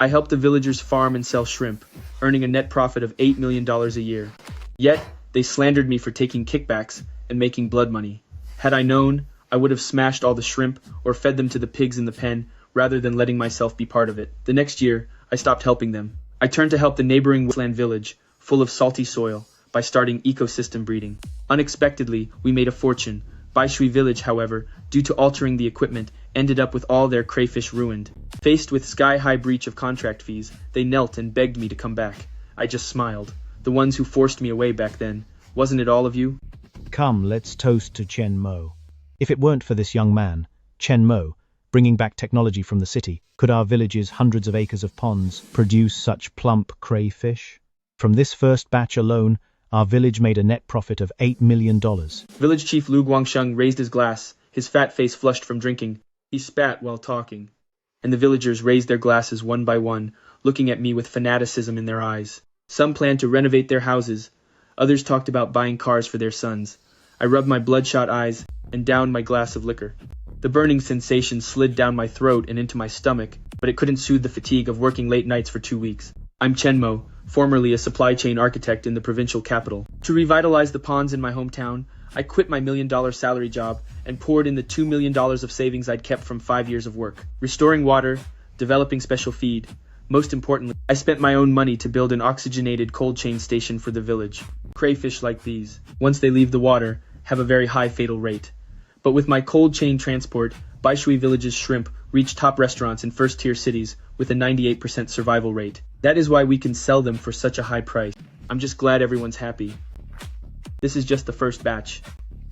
I helped the villagers farm and sell shrimp, earning a net profit of $8 million a year. Yet, they slandered me for taking kickbacks and making blood money. Had I known, I would have smashed all the shrimp or fed them to the pigs in the pen rather than letting myself be part of it. The next year, I stopped helping them. I turned to help the neighboring wasteland village, full of salty soil, by starting ecosystem breeding. Unexpectedly, we made a fortune. Baishui Village, however, due to altering the equipment, ended up with all their crayfish ruined. Faced with sky-high breach of contract fees, they knelt and begged me to come back. I just smiled. The ones who forced me away back then. Wasn't it all of you? Come, let's toast to Chen Mo. If it weren't for this young man, Chen Mo, bringing back technology from the city, could our village's hundreds of acres of ponds produce such plump crayfish? From this first batch alone, our village made a net profit of $8 million. Village Chief Liu Guangsheng raised his glass, his fat face flushed from drinking. He spat while talking. And the villagers raised their glasses one by one, looking at me with fanaticism in their eyes. Some planned to renovate their houses. Others talked about buying cars for their sons. I rubbed my bloodshot eyes and downed my glass of liquor. The burning sensation slid down my throat and into my stomach, but it couldn't soothe the fatigue of working late nights for 2 weeks. I'm Chen Mo, formerly a supply chain architect in the provincial capital. To revitalize the ponds in my hometown, I quit my $1 million salary job and poured in the $2 million of savings I'd kept from 5 years of work. Restoring water, developing special feed. Most importantly, I spent my own money to build an oxygenated cold chain station for the village. Crayfish like these, once they leave the water, have a very high fatal rate. But with my cold chain transport, Baishui Village's shrimp reach top restaurants in first-tier cities with a 98% survival rate. That is why we can sell them for such a high price. I'm just glad everyone's happy. This is just the first batch.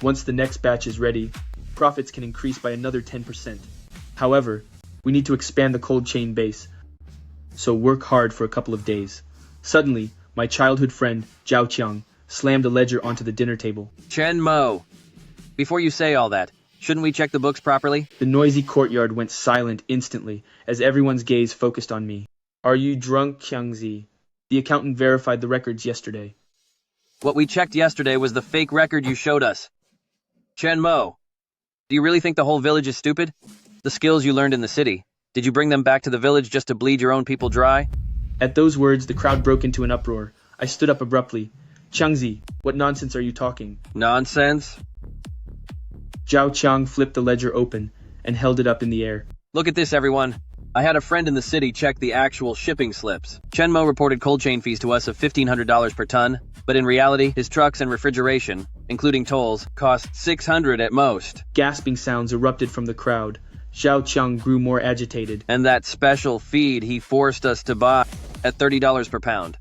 Once the next batch is ready, profits can increase by another 10%. However, we need to expand the cold chain base, so work hard for a couple of days. Suddenly, my childhood friend, Zhao Qiang, slammed a ledger onto the dinner table. Chen Mo, before you say all that, shouldn't we check the books properly? The noisy courtyard went silent instantly as everyone's gaze focused on me. Are you drunk, Qiangzi? The accountant verified the records yesterday. What we checked yesterday was the fake record you showed us. Chen Mo, do you really think the whole village is stupid? The skills you learned in the city, did you bring them back to the village just to bleed your own people dry? At those words, the crowd broke into an uproar. I stood up abruptly. Qiangzi, what nonsense are you talking? Nonsense? Zhao Qiang flipped the ledger open and held it up in the air. Look at this, everyone. I had a friend in the city check the actual shipping slips. Chen Mo reported cold chain fees to us of $1,500 per ton, but in reality, his trucks and refrigeration, including tolls, cost $600 at most. Gasping sounds erupted from the crowd. Zhao Qiang grew more agitated. And that special feed he forced us to buy at $30 per pound.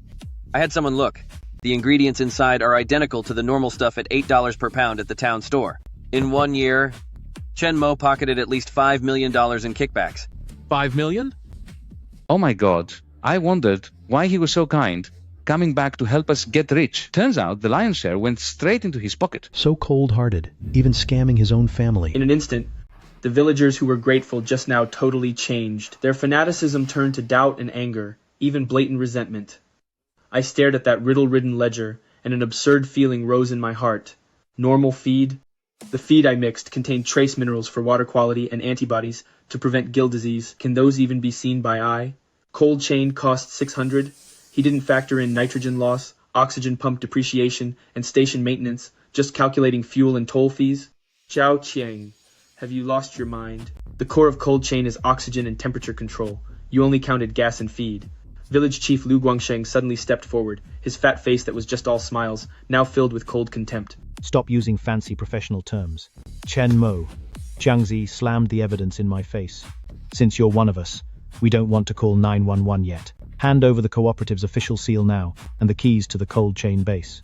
I had someone look. The ingredients inside are identical to the normal stuff at $8 per pound at the town store. In 1 year, Chen Mo pocketed at least $5 million in kickbacks. 5 million? Oh my God, I wondered why he was so kind, coming back to help us get rich. Turns out the lion's share went straight into his pocket. So cold-hearted, even scamming his own family. In an instant, the villagers who were grateful just now totally changed. Their fanaticism turned to doubt and anger, even blatant resentment. I stared at that riddle-ridden ledger, and an absurd feeling rose in my heart. Normal feed? The feed I mixed contained trace minerals for water quality and antibodies to prevent gill disease. Can those even be seen by eye? Cold chain cost $600. He didn't factor in nitrogen loss, oxygen pump depreciation, and station maintenance, just calculating fuel and toll fees. Zhao Qiang, have you lost your mind? The core of cold chain is oxygen and temperature control. You only counted gas and feed. Village Chief Liu Guangsheng suddenly stepped forward, his fat face that was just all smiles, now filled with cold contempt. Stop using fancy professional terms. Chen Mo. Qiangzi slammed the evidence in my face. Since you're one of us, we don't want to call 911 yet. Hand over the cooperative's official seal now, and the keys to the cold chain base.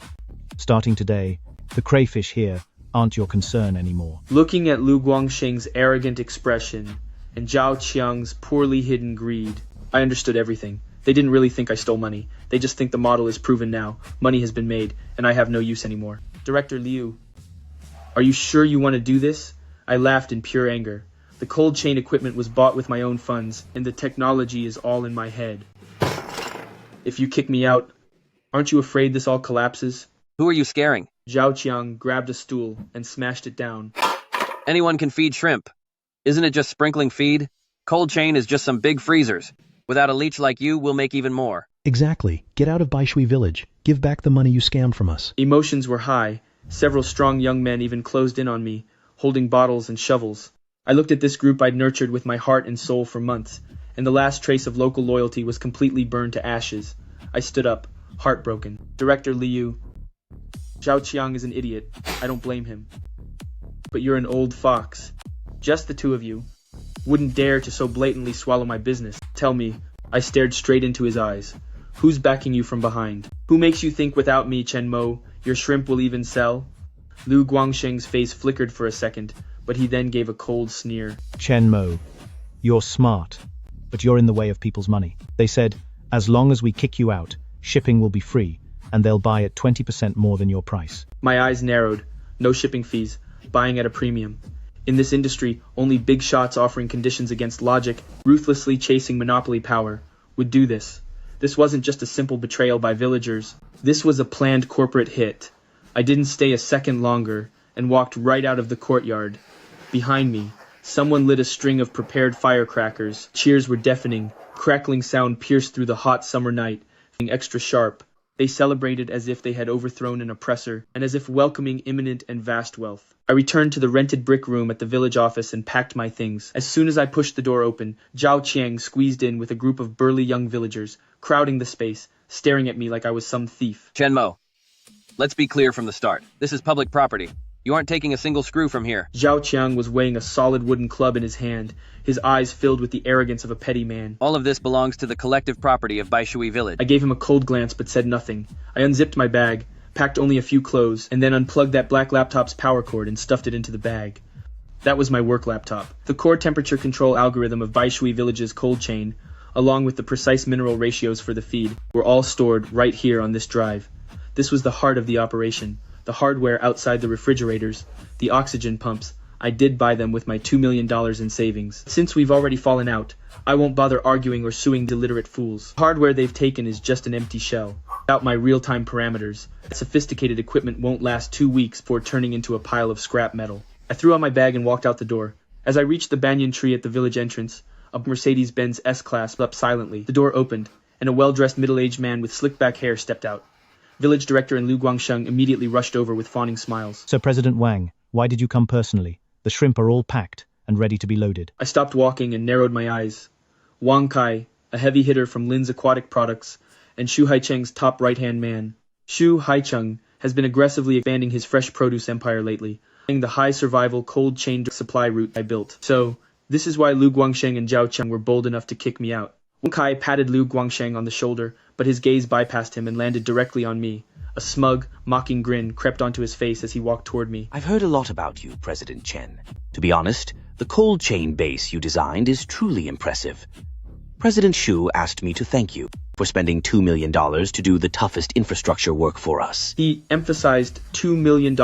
Starting today, the crayfish here aren't your concern anymore. Looking at Liu Guangsheng's arrogant expression and Zhao Qiang's poorly hidden greed, I understood everything. They didn't really think I stole money. They just think the model is proven now. Money has been made, and I have no use anymore. Director Liu, are you sure you want to do this? I laughed in pure anger. The cold chain equipment was bought with my own funds, and the technology is all in my head. If you kick me out, aren't you afraid this all collapses? Who are you scaring? Zhao Qiang grabbed a stool and smashed it down. Anyone can feed shrimp. Isn't it just sprinkling feed? Cold chain is just some big freezers. Without a leech like you, we'll make even more. Exactly. Get out of Baishui Village. Give back the money you scammed from us. Emotions were high. Several strong young men even closed in on me, holding bottles and shovels. I looked at this group I'd nurtured with my heart and soul for months, and the last trace of local loyalty was completely burned to ashes. I stood up, heartbroken. Director Liu, Zhao Qiang is an idiot. I don't blame him. But you're an old fox. Just the two of you. Wouldn't dare to so blatantly swallow my business. Tell me. I stared straight into his eyes. Who's backing you from behind? Who makes you think without me, Chen Mo, your shrimp will even sell? Liu Guangsheng's face flickered for a second, but he then gave a cold sneer. Chen Mo, you're smart, but you're in the way of people's money. They said, as long as we kick you out, shipping will be free, and they'll buy at 20% more than your price. My eyes narrowed. No shipping fees. Buying at a premium. In this industry, only big shots offering conditions against logic, ruthlessly chasing monopoly power, would do this. This wasn't just a simple betrayal by villagers. This was a planned corporate hit. I didn't stay a second longer and walked right out of the courtyard. Behind me, someone lit a string of prepared firecrackers. Cheers were deafening. Crackling sound pierced through the hot summer night, feeling extra sharp. They celebrated as if they had overthrown an oppressor, and as if welcoming imminent and vast wealth. I returned to the rented brick room at the village office and packed my things. As soon as I pushed the door open, Zhao Qiang squeezed in with a group of burly young villagers, crowding the space, staring at me like I was some thief. Chen Mo, let's be clear from the start. This is public property. You aren't taking a single screw from here. Zhao Qiang was weighing a solid wooden club in his hand, his eyes filled with the arrogance of a petty man. All of this belongs to the collective property of Baishui Village. I gave him a cold glance but said nothing. I unzipped my bag, packed only a few clothes, and then unplugged that black laptop's power cord and stuffed it into the bag. That was my work laptop. The core temperature control algorithm of Baishui Village's cold chain, along with the precise mineral ratios for the feed, were all stored right here on this drive. This was the heart of the operation. The hardware outside the refrigerators, the oxygen pumps. I did buy them with my $2 million in savings. Since we've already fallen out, I won't bother arguing or suing illiterate fools. The hardware they've taken is just an empty shell. Without my real-time parameters, that sophisticated equipment won't last 2 weeks before turning into a pile of scrap metal. I threw on my bag and walked out the door. As I reached the banyan tree at the village entrance, a Mercedes-Benz S-Class up silently. The door opened, and a well-dressed middle-aged man with slick-back hair stepped out. Village director and Liu Guangsheng immediately rushed over with fawning smiles. So President Wang, why did you come personally? The shrimp are all packed and ready to be loaded. I stopped walking and narrowed my eyes. Wang Kai, a heavy hitter from Lin's Aquatic Products, and Xu Haicheng's top right-hand man. Xu Haicheng has been aggressively expanding his fresh produce empire lately, the high-survival cold chain supply route I built. So, this is why Liu Guangsheng and Zhao Qiang were bold enough to kick me out. Wang Kai patted Liu Guangsheng on the shoulder, but his gaze bypassed him and landed directly on me. A smug, mocking grin crept onto his face as he walked toward me. I've heard a lot about you, President Chen. To be honest, the cold chain base you designed is truly impressive. President Xu asked me to thank you for spending $2 million to do the toughest infrastructure work for us. He emphasized $2 million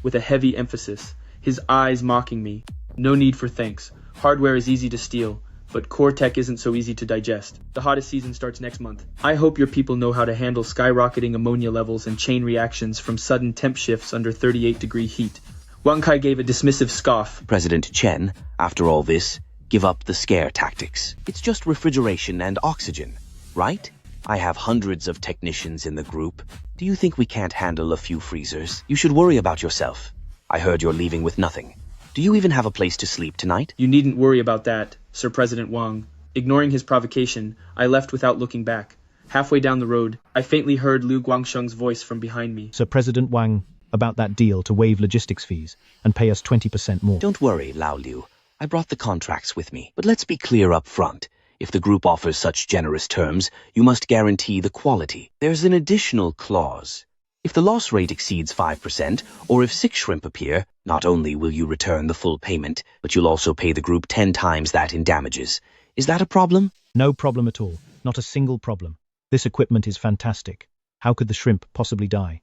with a heavy emphasis, his eyes mocking me. No need for thanks. Hardware is easy to steal, but core tech isn't so easy to digest. The hottest season starts next month. I hope your people know how to handle skyrocketing ammonia levels and chain reactions from sudden temp shifts under 38-degree heat. Wang Kai gave a dismissive scoff. President Chen, after all this, give up the scare tactics. It's just refrigeration and oxygen, right? I have hundreds of technicians in the group. Do you think we can't handle a few freezers? You should worry about yourself. I heard you're leaving with nothing. Do you even have a place to sleep tonight? You needn't worry about that, Sir President Wang. Ignoring his provocation, I left without looking back. Halfway down the road, I faintly heard Liu Guangsheng's voice from behind me. Sir President Wang, about that deal to waive logistics fees and pay us 20% more. Don't worry, Lao Liu. I brought the contracts with me. But let's be clear up front. If the group offers such generous terms, you must guarantee the quality. There's an additional clause. If the loss rate exceeds 5%, or if 6 shrimp appear, not only will you return the full payment, but you'll also pay the group 10 times that in damages. Is that a problem? No problem at all. Not a single problem. This equipment is fantastic. How could the shrimp possibly die?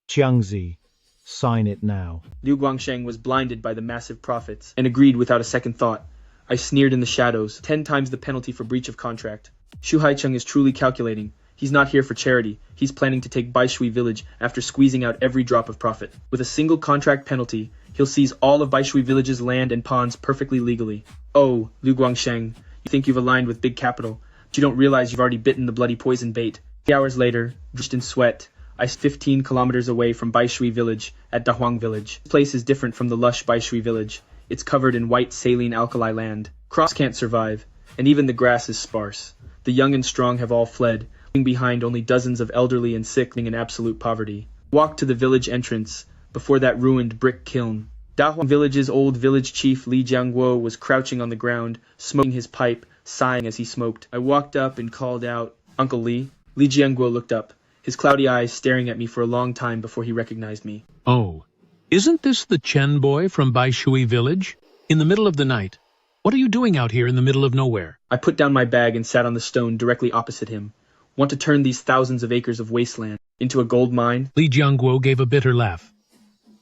Qiangzi, sign it now. Liu Guangsheng was blinded by the massive profits and agreed without a second thought. I sneered in the shadows, 10 times the penalty for breach of contract. Xu Haicheng is truly calculating. He's not here for charity. He's planning to take Baishui Village after squeezing out every drop of profit. With a single contract penalty, he'll seize all of Baishui Village's land and ponds perfectly legally. Oh, Liu Guangsheng, you think you've aligned with big capital, You don't realize you've already bitten the bloody poison bait. 3 hours later, drenched in sweat, I 15 kilometers away from Baishui Village at Dahuang Village. This place is different from the lush Baishui Village. It's covered in white saline-alkali land. Crops can't survive, and even the grass is sparse. The young and strong have all fled, leaving behind only dozens of elderly and sick in absolute poverty. Walked to the village entrance, before that ruined brick kiln. Dahuang Village's old village chief Liu Guangsheng was crouching on the ground, smoking his pipe, sighing as he smoked. I walked up and called out, "Uncle Li." Liu Guangsheng looked up, his cloudy eyes staring at me for a long time before he recognized me. Oh, isn't this the Chen boy from Baishui Village? In the middle of the night. What are you doing out here in the middle of nowhere? I put down my bag and sat on the stone directly opposite him. Want to turn these thousands of acres of wasteland into a gold mine? Li Jiangguo gave a bitter laugh.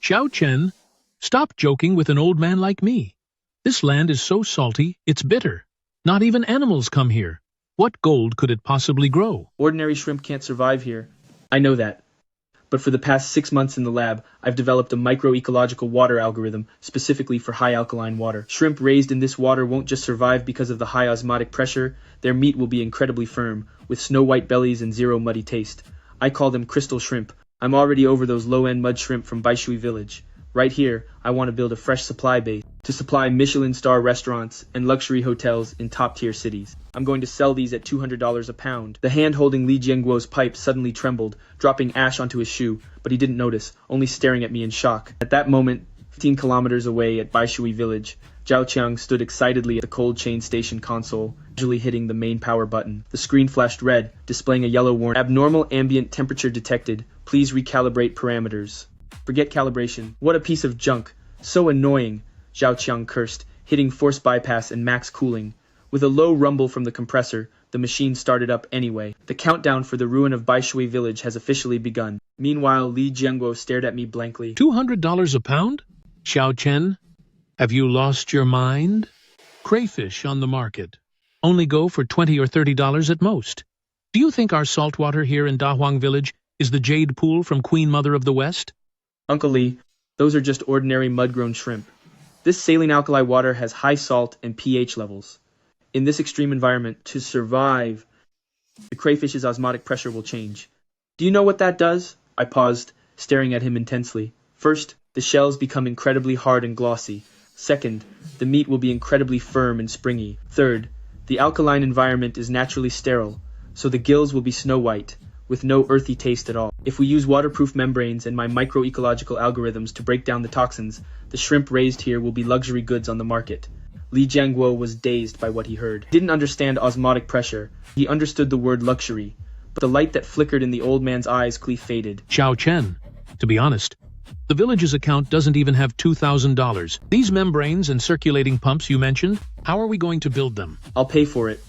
Zhao Qiang, stop joking with an old man like me. This land is so salty, it's bitter. Not even animals come here. What gold could it possibly grow? Ordinary shrimp can't survive here. I know that. But for the past 6 months in the lab, I've developed a microecological water algorithm specifically for high alkaline water. Shrimp raised in this water won't just survive because of the high osmotic pressure, their meat will be incredibly firm, with snow-white bellies and zero muddy taste. I call them crystal shrimp. I'm already over those low-end mud shrimp from Baishui Village. Right here, I want to build a fresh supply base to supply Michelin star restaurants and luxury hotels in top-tier cities. I'm going to sell these at $200 a pound. The hand holding Li Jiangguo's pipe suddenly trembled, dropping ash onto his shoe, but he didn't notice, only staring at me in shock. At that moment, 15 kilometers away at Baishui Village, Zhao Qiang stood excitedly at the cold chain station console, casually hitting the main power button. The screen flashed red, displaying a yellow warning. Abnormal ambient temperature detected. Please recalibrate parameters. Forget calibration. What a piece of junk. So annoying, Zhao Qiang cursed, hitting force bypass and max cooling. With a low rumble from the compressor, the machine started up anyway. The countdown for the ruin of Baishui Village has officially begun. Meanwhile, Li Jiangguo stared at me blankly. $200 a pound? Zhao Qiang, have you lost your mind? Crayfish on the market. Only go for $20 or $30 at most. Do you think our saltwater here in Dahuang Village is the jade pool from Queen Mother of the West? Uncle Li, those are just ordinary mud-grown shrimp. This saline-alkali water has high salt and pH levels. In this extreme environment, to survive, the crayfish's osmotic pressure will change. Do you know what that does? I paused, staring at him intensely. First, the shells become incredibly hard and glossy. Second, the meat will be incredibly firm and springy. Third, the alkaline environment is naturally sterile, so the gills will be snow-white, with no earthy taste at all. If we use waterproof membranes and my microecological algorithms to break down the toxins, the shrimp raised here will be luxury goods on the market. Li Jiangguo was dazed by what he heard. He didn't understand osmotic pressure. He understood the word luxury, but the light that flickered in the old man's eyes quickly faded. Zhao Qiang, to be honest, the village's account doesn't even have $2,000. These membranes and circulating pumps you mentioned, how are we going to build them? I'll pay for it.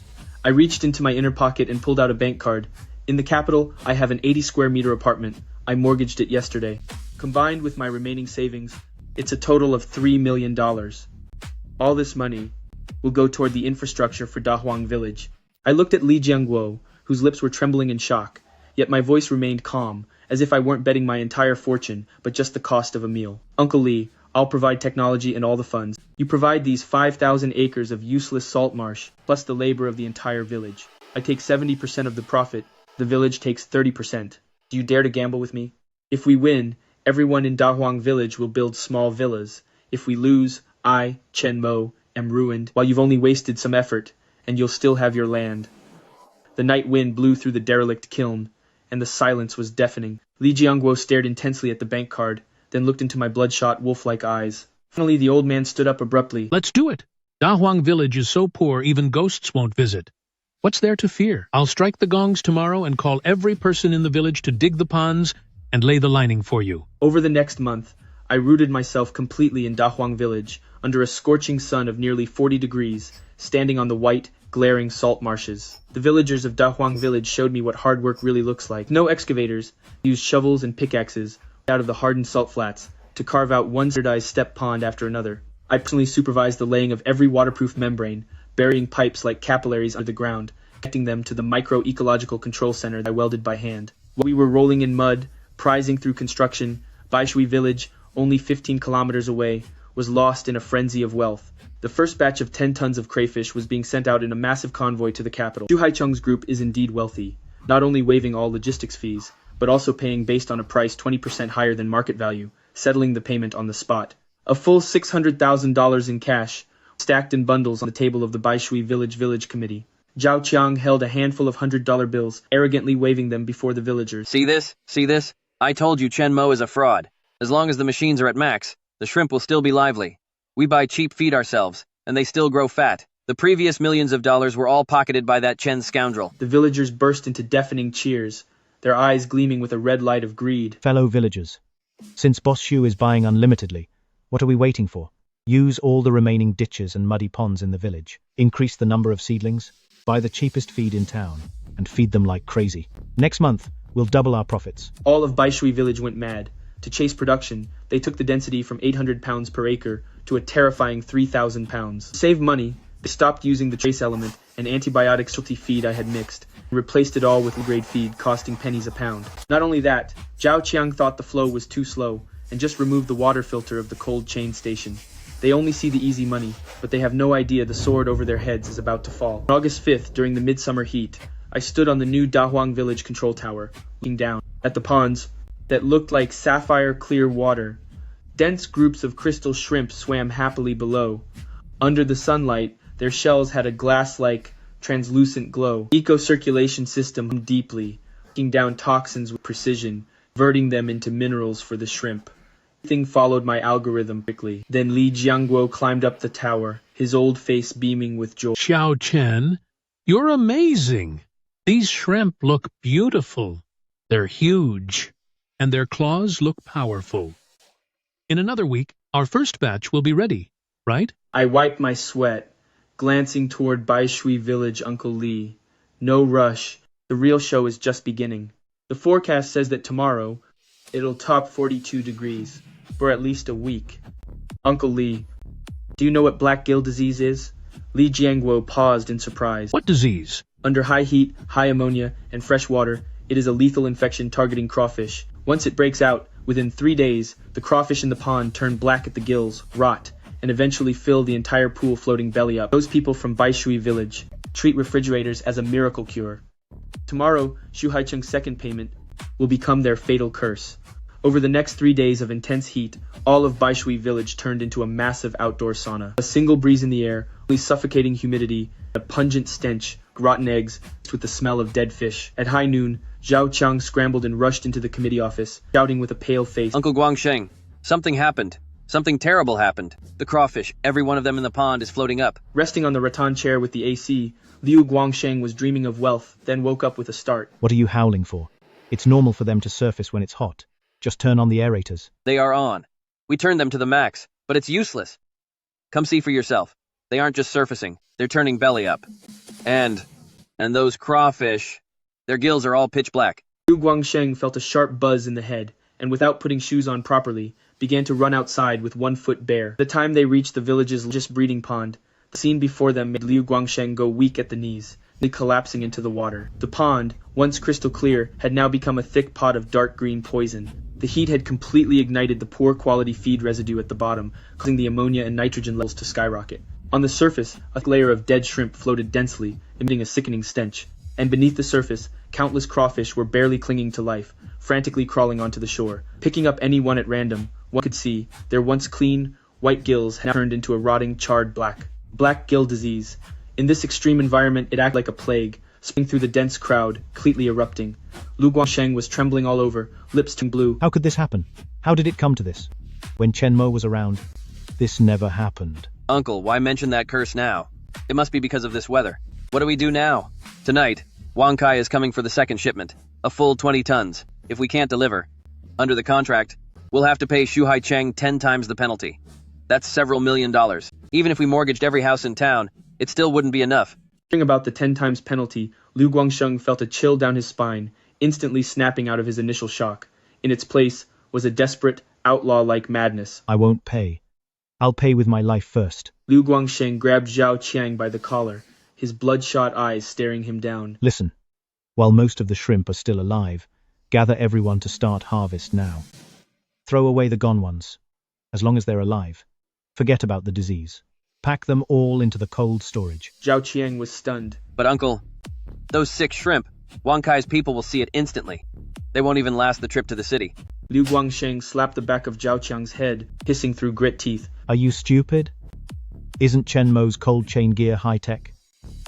I reached into my inner pocket and pulled out a bank card. In the capital, I have an 80 square meter apartment. I mortgaged it yesterday. Combined with my remaining savings, it's a total of $3 million. All this money will go toward the infrastructure for Dahuang Village. I looked at Li Jiangguo, whose lips were trembling in shock, yet my voice remained calm, as if I weren't betting my entire fortune, but just the cost of a meal. Uncle Li, I'll provide technology and all the funds. You provide these 5,000 acres of useless salt marsh, plus the labor of the entire village. I take 70% of the profit. The village takes 30%. Do you dare to gamble with me? If we win, everyone in Dahuang Village will build small villas. If we lose, I, Chen Mo, am ruined, while you've only wasted some effort, and you'll still have your land. The night wind blew through the derelict kiln, and the silence was deafening. Li Jiangguo stared intensely at the bank card, then looked into my bloodshot, wolf-like eyes. Finally, the old man stood up abruptly. Let's do it. Dahuang Village is so poor even ghosts won't visit. What's there to fear? I'll strike the gongs tomorrow and call every person in the village to dig the ponds and lay the lining for you. Over the next month, I rooted myself completely in Dahuang Village, under a scorching sun of nearly 40 degrees, standing on the white, glaring salt marshes. The villagers of Dahuang Village showed me what hard work really looks like. No excavators, used shovels and pickaxes out of the hardened salt flats to carve out one standardized step pond after another. I personally supervised the laying of every waterproof membrane, burying pipes like capillaries under the ground, connecting them to the micro-ecological control center that I welded by hand. While we were rolling in mud, prizing through construction, Baishui Village, only 15 kilometers away, was lost in a frenzy of wealth. The first batch of 10 tons of crayfish was being sent out in a massive convoy to the capital. Zhu Haicheng's group is indeed wealthy, not only waiving all logistics fees, but also paying based on a price 20% higher than market value, settling the payment on the spot. A full $600,000 in cash, stacked in bundles on the table of the Baishui Village committee. Zhao Qiang held a handful of $100 bills, arrogantly waving them before the villagers. See this? See this? I told you Chen Mo is a fraud. As long as the machines are at max, the shrimp will still be lively. We buy cheap feed ourselves, and they still grow fat. The previous millions of dollars were all pocketed by that Chen scoundrel. The villagers burst into deafening cheers, their eyes gleaming with a red light of greed. Fellow villagers, since Boss Shu is buying unlimitedly, what are we waiting for? Use all the remaining ditches and muddy ponds in the village. Increase the number of seedlings. Buy the cheapest feed in town, and feed them like crazy. Next month, we'll double our profits. All of Baishui Village went mad. To chase production, they took the density from 800 pounds per acre to a terrifying 3,000 pounds. To save money, they stopped using the trace element and antibiotic specialty feed I had mixed, and replaced it all with grade feed costing pennies a pound. Not only that, Zhao Qiang thought the flow was too slow and just removed the water filter of the cold chain station. They only see the easy money, but they have no idea the sword over their heads is about to fall. On August 5th, during the midsummer heat, I stood on the new Dahuang Village control tower, looking down at the ponds that looked like sapphire-clear water. Dense groups of crystal shrimp swam happily below. Under the sunlight, their shells had a glass-like, translucent glow. Eco-circulation system hummed deeply, breaking down toxins with precision, converting them into minerals for the shrimp. Everything followed my algorithm quickly. Then Li Jiangguo climbed up the tower, his old face beaming with joy. Xiao Chen, you're amazing. These shrimp look beautiful. They're huge, and their claws look powerful. In another week, our first batch will be ready, right? I wiped my sweat, glancing toward Baishui Village Uncle Li. No rush. The real show is just beginning. The forecast says that tomorrow, it'll top 42 degrees, for at least a week. Uncle Li, do you know what black gill disease is? Li Jiangguo paused in surprise. What disease? Under high heat, high ammonia, and fresh water, it is a lethal infection targeting crawfish. Once it breaks out, within 3 days, the crawfish in the pond turn black at the gills, rot, and eventually fill the entire pool floating belly up. Those people from Baishui Village treat refrigerators as a miracle cure. Tomorrow, Zhu Haicheng's second payment will become their fatal curse. Over the next 3 days of intense heat, all of Baishui Village turned into a massive outdoor sauna. A single breeze in the air, only suffocating humidity, a pungent stench, rotten eggs, mixed with the smell of dead fish. At high noon, Zhao Qiang scrambled and rushed into the committee office, shouting with a pale face. Uncle Guangsheng, something happened. Something terrible happened. The crawfish, every one of them in the pond, is floating up. Resting on the rattan chair with the AC, Liu Guangsheng was dreaming of wealth, then woke up with a start. What are you howling for? It's normal for them to surface when it's hot. Just turn on the aerators. They are on. We turned them to the max, but it's useless. Come see for yourself. They aren't just surfacing, they're turning belly up. And those crawfish, their gills are all pitch black. Liu Guangsheng felt a sharp buzz in the head, and without putting shoes on properly, began to run outside with 1 foot bare. By the time they reached the village's largest breeding pond, the scene before them made Liu Guangsheng go weak at the knees, collapsing into the water. The pond, once crystal clear, had now become a thick pot of dark green poison. The heat had completely ignited the poor quality feed residue at the bottom, causing the ammonia and nitrogen levels to skyrocket. On the surface, a layer of dead shrimp floated densely, emitting a sickening stench. And beneath the surface, countless crawfish were barely clinging to life, frantically crawling onto the shore. Picking up any one at random, one could see their once clean, white gills had turned into a rotting, charred black. Black gill disease. In this extreme environment, it acted like a plague, spreading through the dense crowd, completely erupting. Liu Guangsheng was trembling all over, lips turning blue. How could this happen? How did it come to this? When Chen Mo was around, this never happened. Uncle, why mention that curse now? It must be because of this weather. What do we do now? Tonight, Wang Kai is coming for the second shipment, a full 20 tons. If we can't deliver, under the contract, we'll have to pay Zhu Haicheng 10 times the penalty. That's several $1 million. Even if we mortgaged every house in town, it still wouldn't be enough. Hearing about the 10 times penalty, Liu Guangsheng felt a chill down his spine, instantly snapping out of his initial shock. In its place was a desperate, outlaw-like madness. I won't pay. I'll pay with my life first. Liu Guangsheng grabbed Zhao Qiang by the collar, his bloodshot eyes staring him down. Listen, while most of the shrimp are still alive, gather everyone to start harvest now. Throw away the gone ones, as long as they're alive. Forget about the disease. Pack them all into the cold storage. Zhao Qiang was stunned. But uncle, those sick shrimp, Wang Kai's people will see it instantly. They won't even last the trip to the city. Liu Guangsheng slapped the back of Zhao Qiang's head, hissing through grit teeth. Are you stupid? Isn't Chen Mo's cold chain gear high-tech?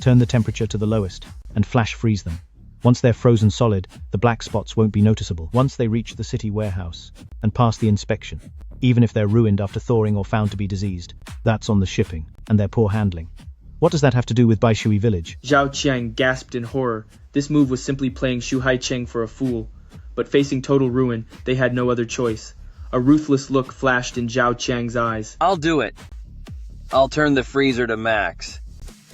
Turn the temperature to the lowest and flash freeze them. Once they're frozen solid, the black spots won't be noticeable. Once they reach the city warehouse and pass the inspection, even if they're ruined after thawing or found to be diseased, that's on the shipping and their poor handling. What does that have to do with Baishui Village? Zhao Qiang gasped in horror. This move was simply playing Shu Haicheng for a fool. But facing total ruin, they had no other choice. A ruthless look flashed in Zhao Qiang's eyes. I'll do it. I'll turn the freezer to max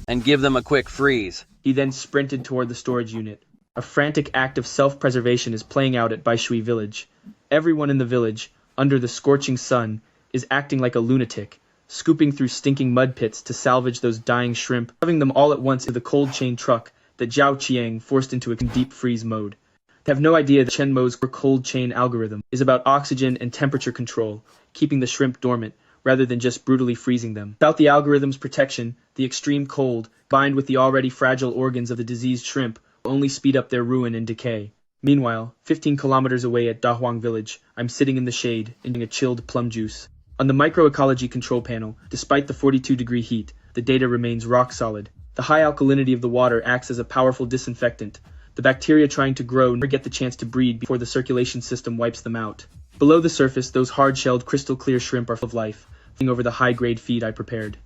and give them a quick freeze. He then sprinted toward the storage unit. A frantic act of self-preservation is playing out at Baishui Village. Everyone in the village, under the scorching sun, is acting like a lunatic, scooping through stinking mud pits to salvage those dying shrimp, shoving them all at once into the cold chain truck that Zhao Qiang forced into a deep freeze mode. They have no idea that Chen Mo's cold chain algorithm is about oxygen and temperature control, keeping the shrimp dormant, rather than just brutally freezing them. Without the algorithm's protection, the extreme cold, combined with the already fragile organs of the diseased shrimp, will only speed up their ruin and decay. Meanwhile, 15 kilometers away at Dahuang Village, I'm sitting in the shade, enjoying a chilled plum juice. On the microecology control panel, despite the 42-degree heat, the data remains rock solid. The high alkalinity of the water acts as a powerful disinfectant. The bacteria trying to grow never get the chance to breed before the circulation system wipes them out. Below the surface, those hard-shelled, crystal-clear shrimp are full of life, feeding over the high-grade feed I prepared.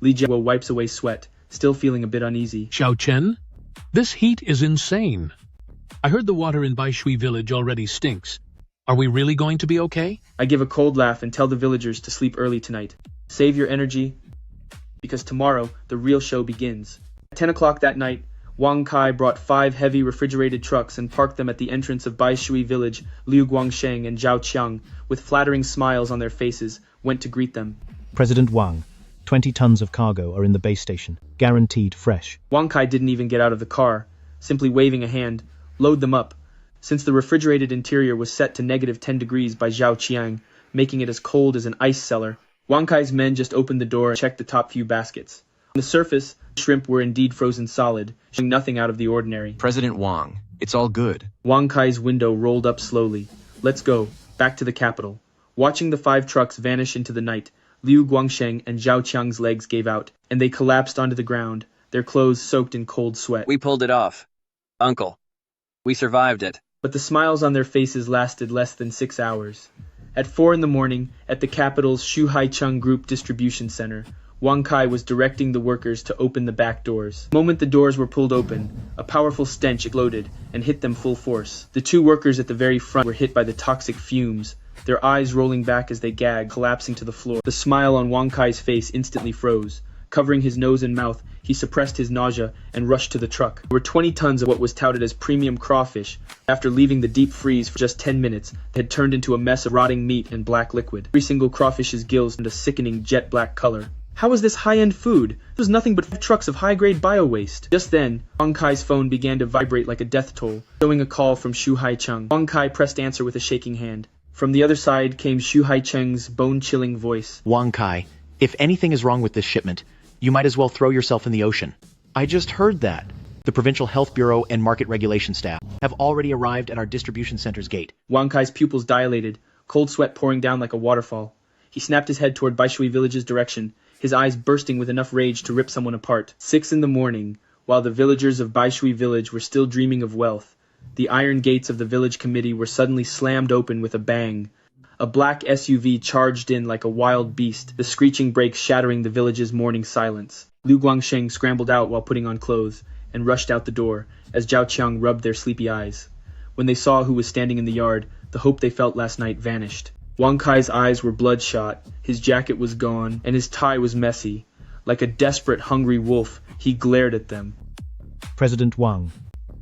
Li Jiao wipes away sweat, still feeling a bit uneasy. Xiao Chen, this heat is insane. I heard the water in Baishui Village already stinks. Are we really going to be okay? I give a cold laugh and tell the villagers to sleep early tonight. Save your energy, because tomorrow the real show begins. At 10 o'clock that night, Wang Kai brought 5 heavy refrigerated trucks and parked them at the entrance of Baishui Village. Liu Guangsheng and Zhao Qiang, with flattering smiles on their faces, went to greet them. President Wang, 20 tons of cargo are in the base station, guaranteed fresh. Wang Kai didn't even get out of the car, simply waving a hand. Load them up. Since the refrigerated interior was set to negative 10 degrees by Zhao Qiang, making it as cold as an ice cellar, Wang Kai's men just opened the door and checked the top few baskets. On the surface, the shrimp were indeed frozen solid, showing nothing out of the ordinary. President Wang, it's all good. Wang Kai's window rolled up slowly. Let's go, back to the capital. Watching the 5 trucks vanish into the night, Liu Guangsheng and Zhao Qiang's legs gave out, and they collapsed onto the ground, their clothes soaked in cold sweat. We pulled it off. Uncle, we survived it. But the smiles on their faces lasted less than 6 hours. At 4 in the morning, at the capital's Shu Haicheng Group Distribution Center, Wang Kai was directing the workers to open the back doors. The moment the doors were pulled open, a powerful stench exploded and hit them full force. The 2 workers at the very front were hit by the toxic fumes, their eyes rolling back as they gagged, collapsing to the floor. The smile on Wang Kai's face instantly froze. Covering his nose and mouth, he suppressed his nausea and rushed to the truck. There were 20 tons of what was touted as premium crawfish. After leaving the deep freeze for just 10 minutes, they had turned into a mess of rotting meat and black liquid. Every single crawfish's gills turned a sickening jet black color. How was this high-end food? It was nothing but 5 trucks of high-grade bio-waste. Just then, Wang Kai's phone began to vibrate like a death toll, showing a call from Shu Haicheng. Wang Kai pressed answer with a shaking hand. From the other side came Shu Haicheng's bone-chilling voice. Wang Kai, if anything is wrong with this shipment, you might as well throw yourself in the ocean. I just heard that. The Provincial Health Bureau and Market Regulation staff have already arrived at our distribution center's gate. Wang Kai's pupils dilated, cold sweat pouring down like a waterfall. He snapped his head toward Baishui Village's direction, his eyes bursting with enough rage to rip someone apart. 6 in the morning, while the villagers of Baishui Village were still dreaming of wealth, the iron gates of the village committee were suddenly slammed open with a bang. A black SUV charged in like a wild beast, the screeching brakes shattering the village's morning silence. Liu Guangsheng scrambled out while putting on clothes, and rushed out the door, as Zhao Qiang rubbed their sleepy eyes. When they saw who was standing in the yard, the hope they felt last night vanished. Wang Kai's eyes were bloodshot, his jacket was gone, and his tie was messy. Like a desperate, hungry wolf, he glared at them. President Wang,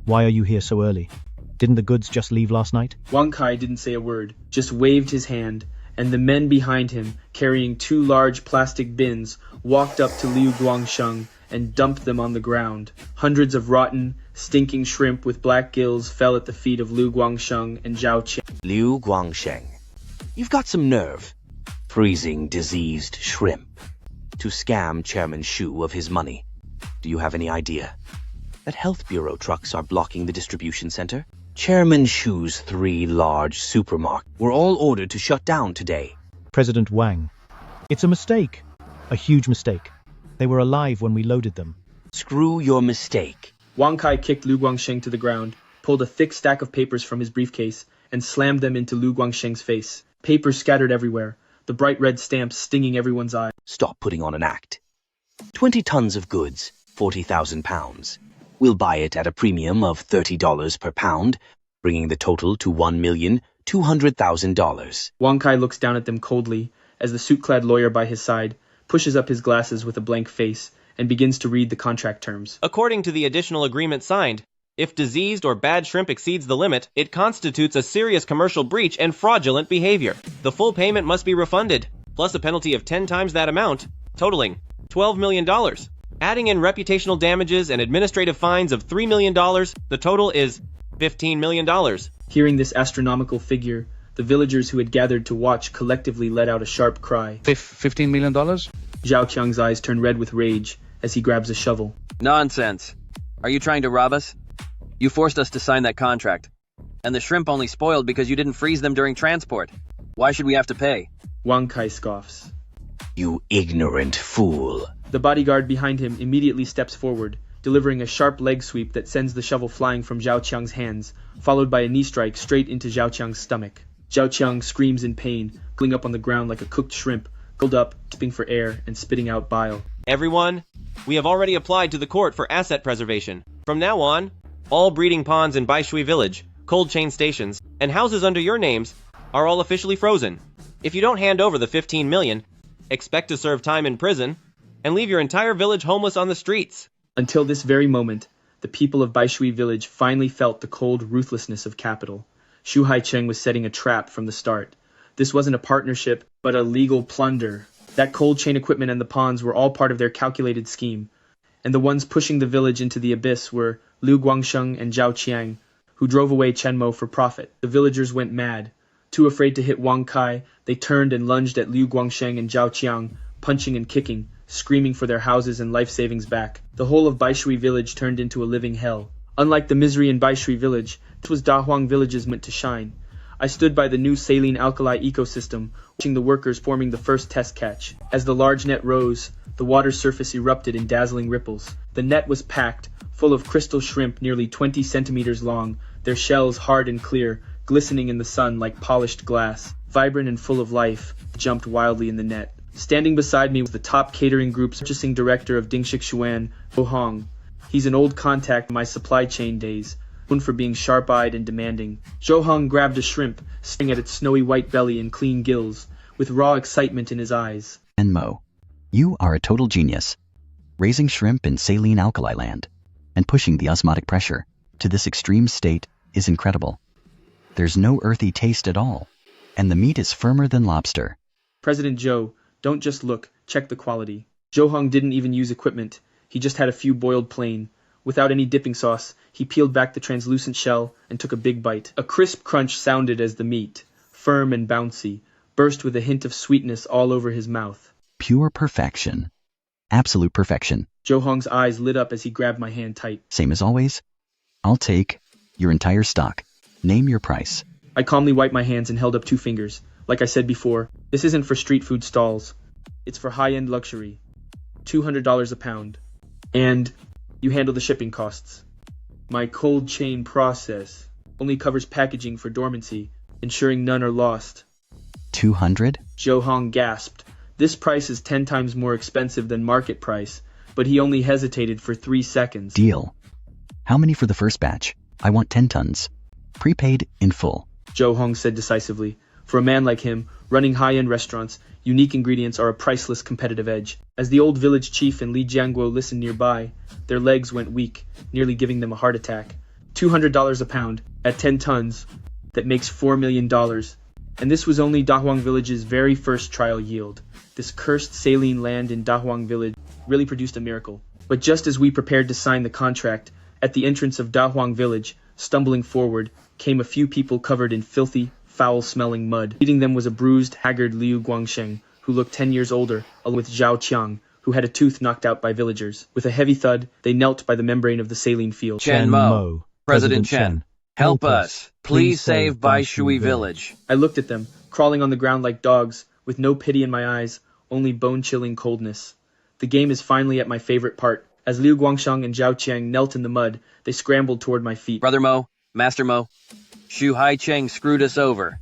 why are you here so early? Didn't the goods just leave last night? Wang Kai didn't say a word, just waved his hand, and the men behind him, carrying 2 large plastic bins, walked up to Liu Guangsheng and dumped them on the ground. Hundreds of rotten, stinking shrimp with black gills fell at the feet of Liu Guangsheng and Zhao Qiang. Liu Guangsheng, you've got some nerve. freezing diseased shrimp to scam Chairman Shu of his money. Do you have any idea that Health Bureau trucks are blocking the distribution center? Chairman Shu's 3 large supermarkets were all ordered to shut down today. President Wang. It's a mistake. A huge mistake. They were alive when we loaded them. Screw your mistake. Wang Kai kicked Liu Guangsheng to the ground, pulled a thick stack of papers from his briefcase, and slammed them into Liu Guangsheng's face. Papers scattered everywhere, the bright red stamps stinging everyone's eye. Stop putting on an act. 20 tons of goods, 40,000 pounds. We'll buy it at a premium of $30 per pound, bringing the total to $1,200,000. Wang Kai looks down at them coldly, as the suit-clad lawyer by his side pushes up his glasses with a blank face and begins to read the contract terms. According to the additional agreement signed, if diseased or bad shrimp exceeds the limit, it constitutes a serious commercial breach and fraudulent behavior. The full payment must be refunded, plus a penalty of 10 times that amount, totaling $12 million. Adding in reputational damages and administrative fines of $3 million, the total is $15 million. Hearing this astronomical figure, the villagers who had gathered to watch collectively let out a sharp cry. $15 million? Zhao Qiang's eyes turn red with rage as he grabs a shovel. Nonsense. Are you trying to rob us? You forced us to sign that contract. And the shrimp only spoiled because you didn't freeze them during transport. Why should we have to pay? Wang Kai scoffs. You ignorant fool. The bodyguard behind him immediately steps forward, delivering a sharp leg sweep that sends the shovel flying from Zhao Qiang's hands, followed by a knee strike straight into Zhao Qiang's stomach. Zhao Qiang screams in pain, curling up on the ground like a cooked shrimp, curled up, gasping for air and spitting out bile. Everyone, we have already applied to the court for asset preservation. From now on, all breeding ponds in Baishui Village, cold chain stations, and houses under your names are all officially frozen. If you don't hand over the $15 million, expect to serve time in prison and leave your entire village homeless on the streets. Until this very moment, the people of Baishui Village finally felt the cold ruthlessness of capital. Shu Haicheng was setting a trap from the start. This wasn't a partnership, but a legal plunder. That cold chain equipment and the ponds were all part of their calculated scheme. And the ones pushing the village into the abyss were Liu Guangsheng and Zhao Qiang, who drove away Chen Mo for profit. The villagers went mad. Too afraid to hit Wang Kai, they turned and lunged at Liu Guangsheng and Zhao Qiang, punching and kicking, screaming for their houses and life savings back. The whole of Baishui Village turned into a living hell. Unlike the misery in Baishui Village, this was Dahuang Village's meant to shine. I stood by the new saline-alkali ecosystem, watching the workers forming the first test catch. As the large net rose, the water's surface erupted in dazzling ripples. The net was packed, full of crystal shrimp nearly 20 centimeters long, their shells hard and clear, glistening in the sun like polished glass. Vibrant and full of life, jumped wildly in the net. Standing beside me was the top catering group's purchasing director of Dingshik Xuan, Dahuang. He's an old contact from my supply chain days, known for being sharp-eyed and demanding. Dahuang grabbed a shrimp, staring at its snowy white belly and clean gills, with raw excitement in his eyes. Chen Mo, you are a total genius. Raising shrimp in saline-alkali land and pushing the osmotic pressure to this extreme state is incredible. There's no earthy taste at all, and the meat is firmer than lobster. President Zhou, don't just look, check the quality. Dahuang didn't even use equipment. He just had a few boiled plain. Without any dipping sauce, he peeled back the translucent shell and took a big bite. A crisp crunch sounded as the meat, firm and bouncy, burst with a hint of sweetness all over his mouth. Pure perfection. Absolute perfection. Dahuang's eyes lit up as he grabbed my hand tight. Same as always? I'll take your entire stock. Name your price. I calmly wiped my hands and held up 2 fingers. Like I said before, this isn't for street food stalls. It's for high-end luxury. $200 a pound. And you handle the shipping costs. My cold chain process only covers packaging for dormancy, ensuring none are lost. 200? Dahuang gasped. This price is 10 times more expensive than market price, but he only hesitated for 3 seconds. Deal. How many for the first batch? I want 10 tons. Prepaid in full. Dahuang said decisively. For a man like him, running high-end restaurants, unique ingredients are a priceless competitive edge. As the old village chief and Li Jianguo listened nearby, their legs went weak, nearly giving them a heart attack. $200 a pound, at 10 tons, that makes $4 million. And this was only Dahuang Village's very first trial yield. This cursed saline land in Dahuang Village really produced a miracle. But just as we prepared to sign the contract, at the entrance of Dahuang Village, stumbling forward, came a few people covered in filthy, foul-smelling mud. Leading them was a bruised, haggard Liu Guangsheng, who looked 10 years older, along with Zhao Qiang, who had a tooth knocked out by villagers. With a heavy thud, they knelt by the membrane of the saline field. Chen Mo, President Chen, help us. Please save Baishui Village. I looked at them, crawling on the ground like dogs, with no pity in my eyes, only bone-chilling coldness. The game is finally at my favorite part. As Liu Guangsheng and Zhao Qiang knelt in the mud, they scrambled toward my feet. Brother Mo, Master Mo, Qiang screwed us over.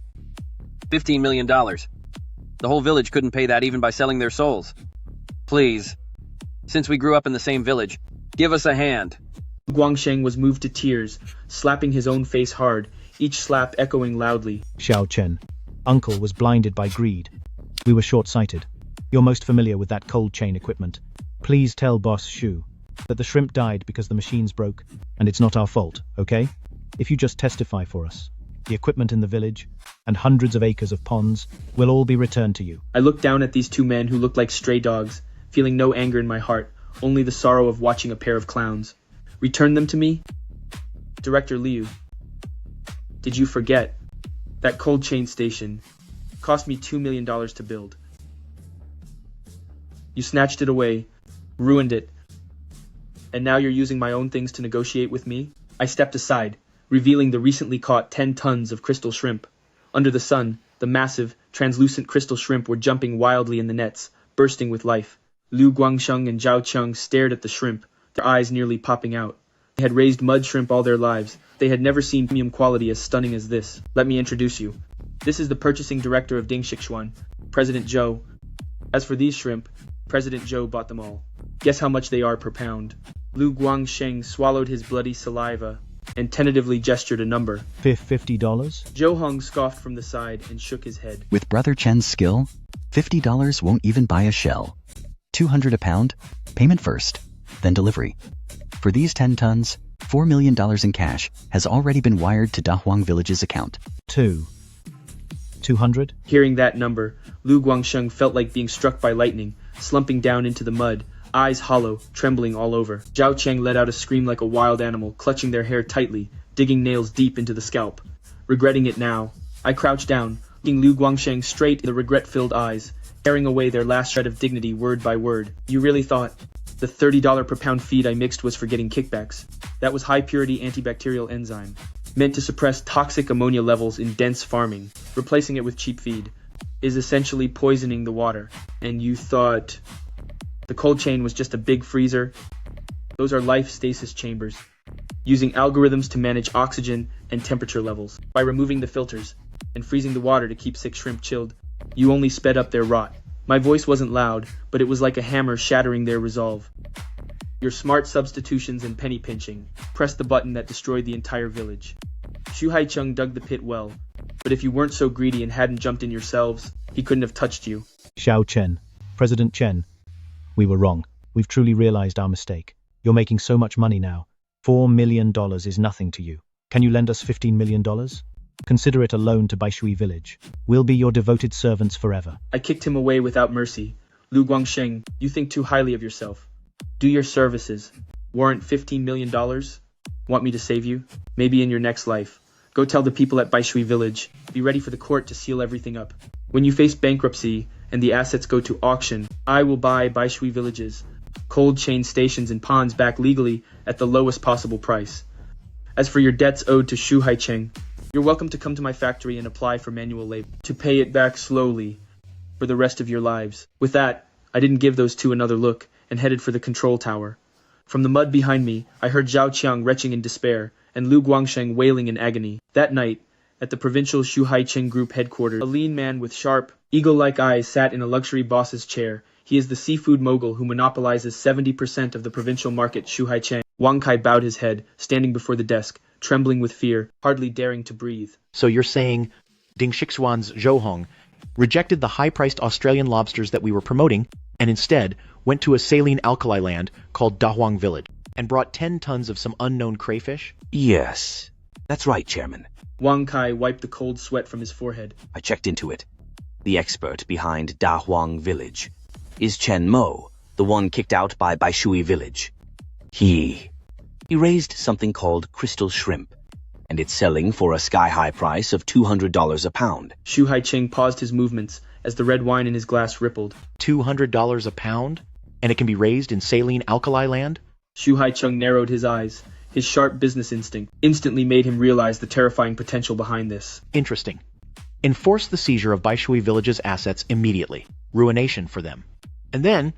$15 million. The whole village couldn't pay that even by selling their souls. Please, since we grew up in the same village, give us a hand. Liu Guangsheng was moved to tears, slapping his own face hard, each slap echoing loudly. Xiao Chen, Uncle was blinded by greed. We were short-sighted. You're most familiar with that cold chain equipment. Please tell Boss Shu that the shrimp died because the machines broke, and it's not our fault, okay? If you just testify for us, the equipment in the village, and hundreds of acres of ponds, will all be returned to you. I looked down at these two men who looked like stray dogs, feeling no anger in my heart, only the sorrow of watching a pair of clowns. Return them to me? Director Liu, did you forget? That cold chain station cost me $2 million to build. You snatched it away, ruined it, and now you're using my own things to negotiate with me? I stepped aside, revealing the recently caught 10 tons of crystal shrimp. Under the sun, the massive, translucent crystal shrimp were jumping wildly in the nets, bursting with life. Liu Guangsheng and Zhao Qiang stared at the shrimp, their eyes nearly popping out. They had raised mud shrimp all their lives. They had never seen premium quality as stunning as this. Let me introduce you. This is the purchasing director of Dingxixuan, President Zhou. As for these shrimp, President Zhou bought them all. Guess how much they are per pound? Liu Guangsheng swallowed his bloody saliva and tentatively gestured a number. $50? Zhou Hong scoffed from the side and shook his head. With Brother Chen's skill, $50 won't even buy a shell. $200 a pound, payment first, then delivery. For these 10 tons, $4 million in cash has already been wired to Dahuang Village's account. 200? Hearing that number, Liu Guangsheng felt like being struck by lightning, slumping down into the mud, eyes hollow, trembling all over. Zhao Qiang let out a scream like a wild animal, clutching their hair tightly, digging nails deep into the scalp. Regretting it now, I crouched down, looking Liu Guangsheng straight in the regret-filled eyes, tearing away their last shred of dignity word by word. You really thought the $30 per pound feed I mixed was for getting kickbacks? That was high-purity antibacterial enzyme, meant to suppress toxic ammonia levels in dense farming. Replacing it with cheap feed is essentially poisoning the water. And you thought the cold chain was just a big freezer? Those are life stasis chambers, using algorithms to manage oxygen and temperature levels. By removing the filters and freezing the water to keep sick shrimp chilled, you only sped up their rot. My voice wasn't loud, but it was like a hammer shattering their resolve. Your smart substitutions and penny pinching pressed the button that destroyed the entire village. Qiang dug the pit well, but if you weren't so greedy and hadn't jumped in yourselves, he couldn't have touched you. Xiao Chen, President Chen, we were wrong. We've truly realized our mistake. You're making so much money now. $4 million is nothing to you. Can you lend us $15 million? Consider it a loan to Baishui Village. We'll be your devoted servants forever. I kicked him away without mercy. Liu Guangsheng, you think too highly of yourself. Do your services warrant $15 million? Want me to save you? Maybe in your next life. Go tell the people at Baishui Village. Be ready for the court to seal everything up. When you face bankruptcy and the assets go to auction, I will buy Baishui Village's cold chain stations and ponds back legally at the lowest possible price. As for your debts owed to Qiang, you're welcome to come to my factory and apply for manual labor to pay it back slowly for the rest of your lives. With that, I didn't give those two another look and headed for the control tower. From the mud behind me, I heard Zhao Qiang retching in despair and Liu Guangsheng wailing in agony. That night, at the provincial Qiang group headquarters, a lean man with sharp, eagle-like eyes sat in a luxury boss's chair. He is the seafood mogul who monopolizes 70% of the provincial market Qiang. Wang Kai bowed his head, standing before the desk, trembling with fear, hardly daring to breathe. So you're saying Dingxixuan's Zhou Hong rejected the high-priced Australian lobsters that we were promoting and instead went to a saline-alkali land called Dahuang Village and brought 10 tons of some unknown crayfish? Yes, that's right, Chairman. Wang Kai wiped the cold sweat from his forehead. I checked into it. The expert behind Dahuang Village is Chen Mo, the one kicked out by Baishui Village. He raised something called crystal shrimp, and it's selling for a sky-high price of $200 a pound. Qiang paused his movements as the red wine in his glass rippled. $200 a pound? And it can be raised in saline-alkali land? Xu Haicheng narrowed his eyes. His sharp business instinct instantly made him realize the terrifying potential behind this. Interesting. Enforce the seizure of Baishui Village's assets immediately. Ruination for them. And then,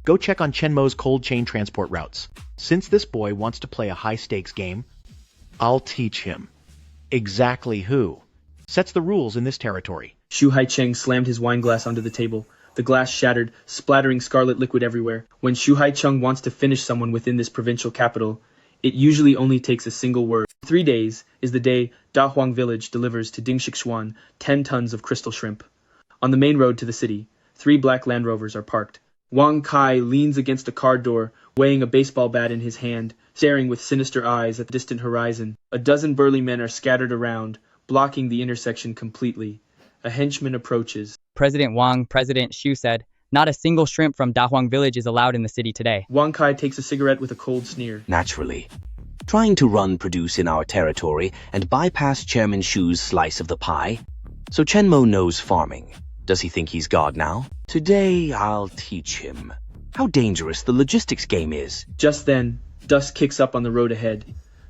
go check on Chen Mo's cold chain transport routes. Since this boy wants to play a high-stakes game, I'll teach him. Exactly who sets the rules in this territory. Xu Haicheng slammed his wine glass onto the table. The glass shattered, splattering scarlet liquid everywhere. When Xu Haicheng wants to finish someone within this provincial capital, it usually only takes a single word. 3 days is the day Dahuang Village delivers to Dingshixuan 10 tons of crystal shrimp. On the main road to the city, 3 black Land Rovers are parked. Wang Kai leans against a car door, weighing a baseball bat in his hand, staring with sinister eyes at the distant horizon. A dozen burly men are scattered around, blocking the intersection completely. A henchman approaches. President Wang, President Xu said, not a single shrimp from Dahuang Village is allowed in the city today. Wang Kai takes a cigarette with a cold sneer. Naturally. Trying to run produce in our territory and bypass Chairman Xu's slice of the pie? So Chen Mo knows farming. Does he think he's God now? Today, I'll teach him how dangerous the logistics game is. Just then, dust kicks up on the road ahead.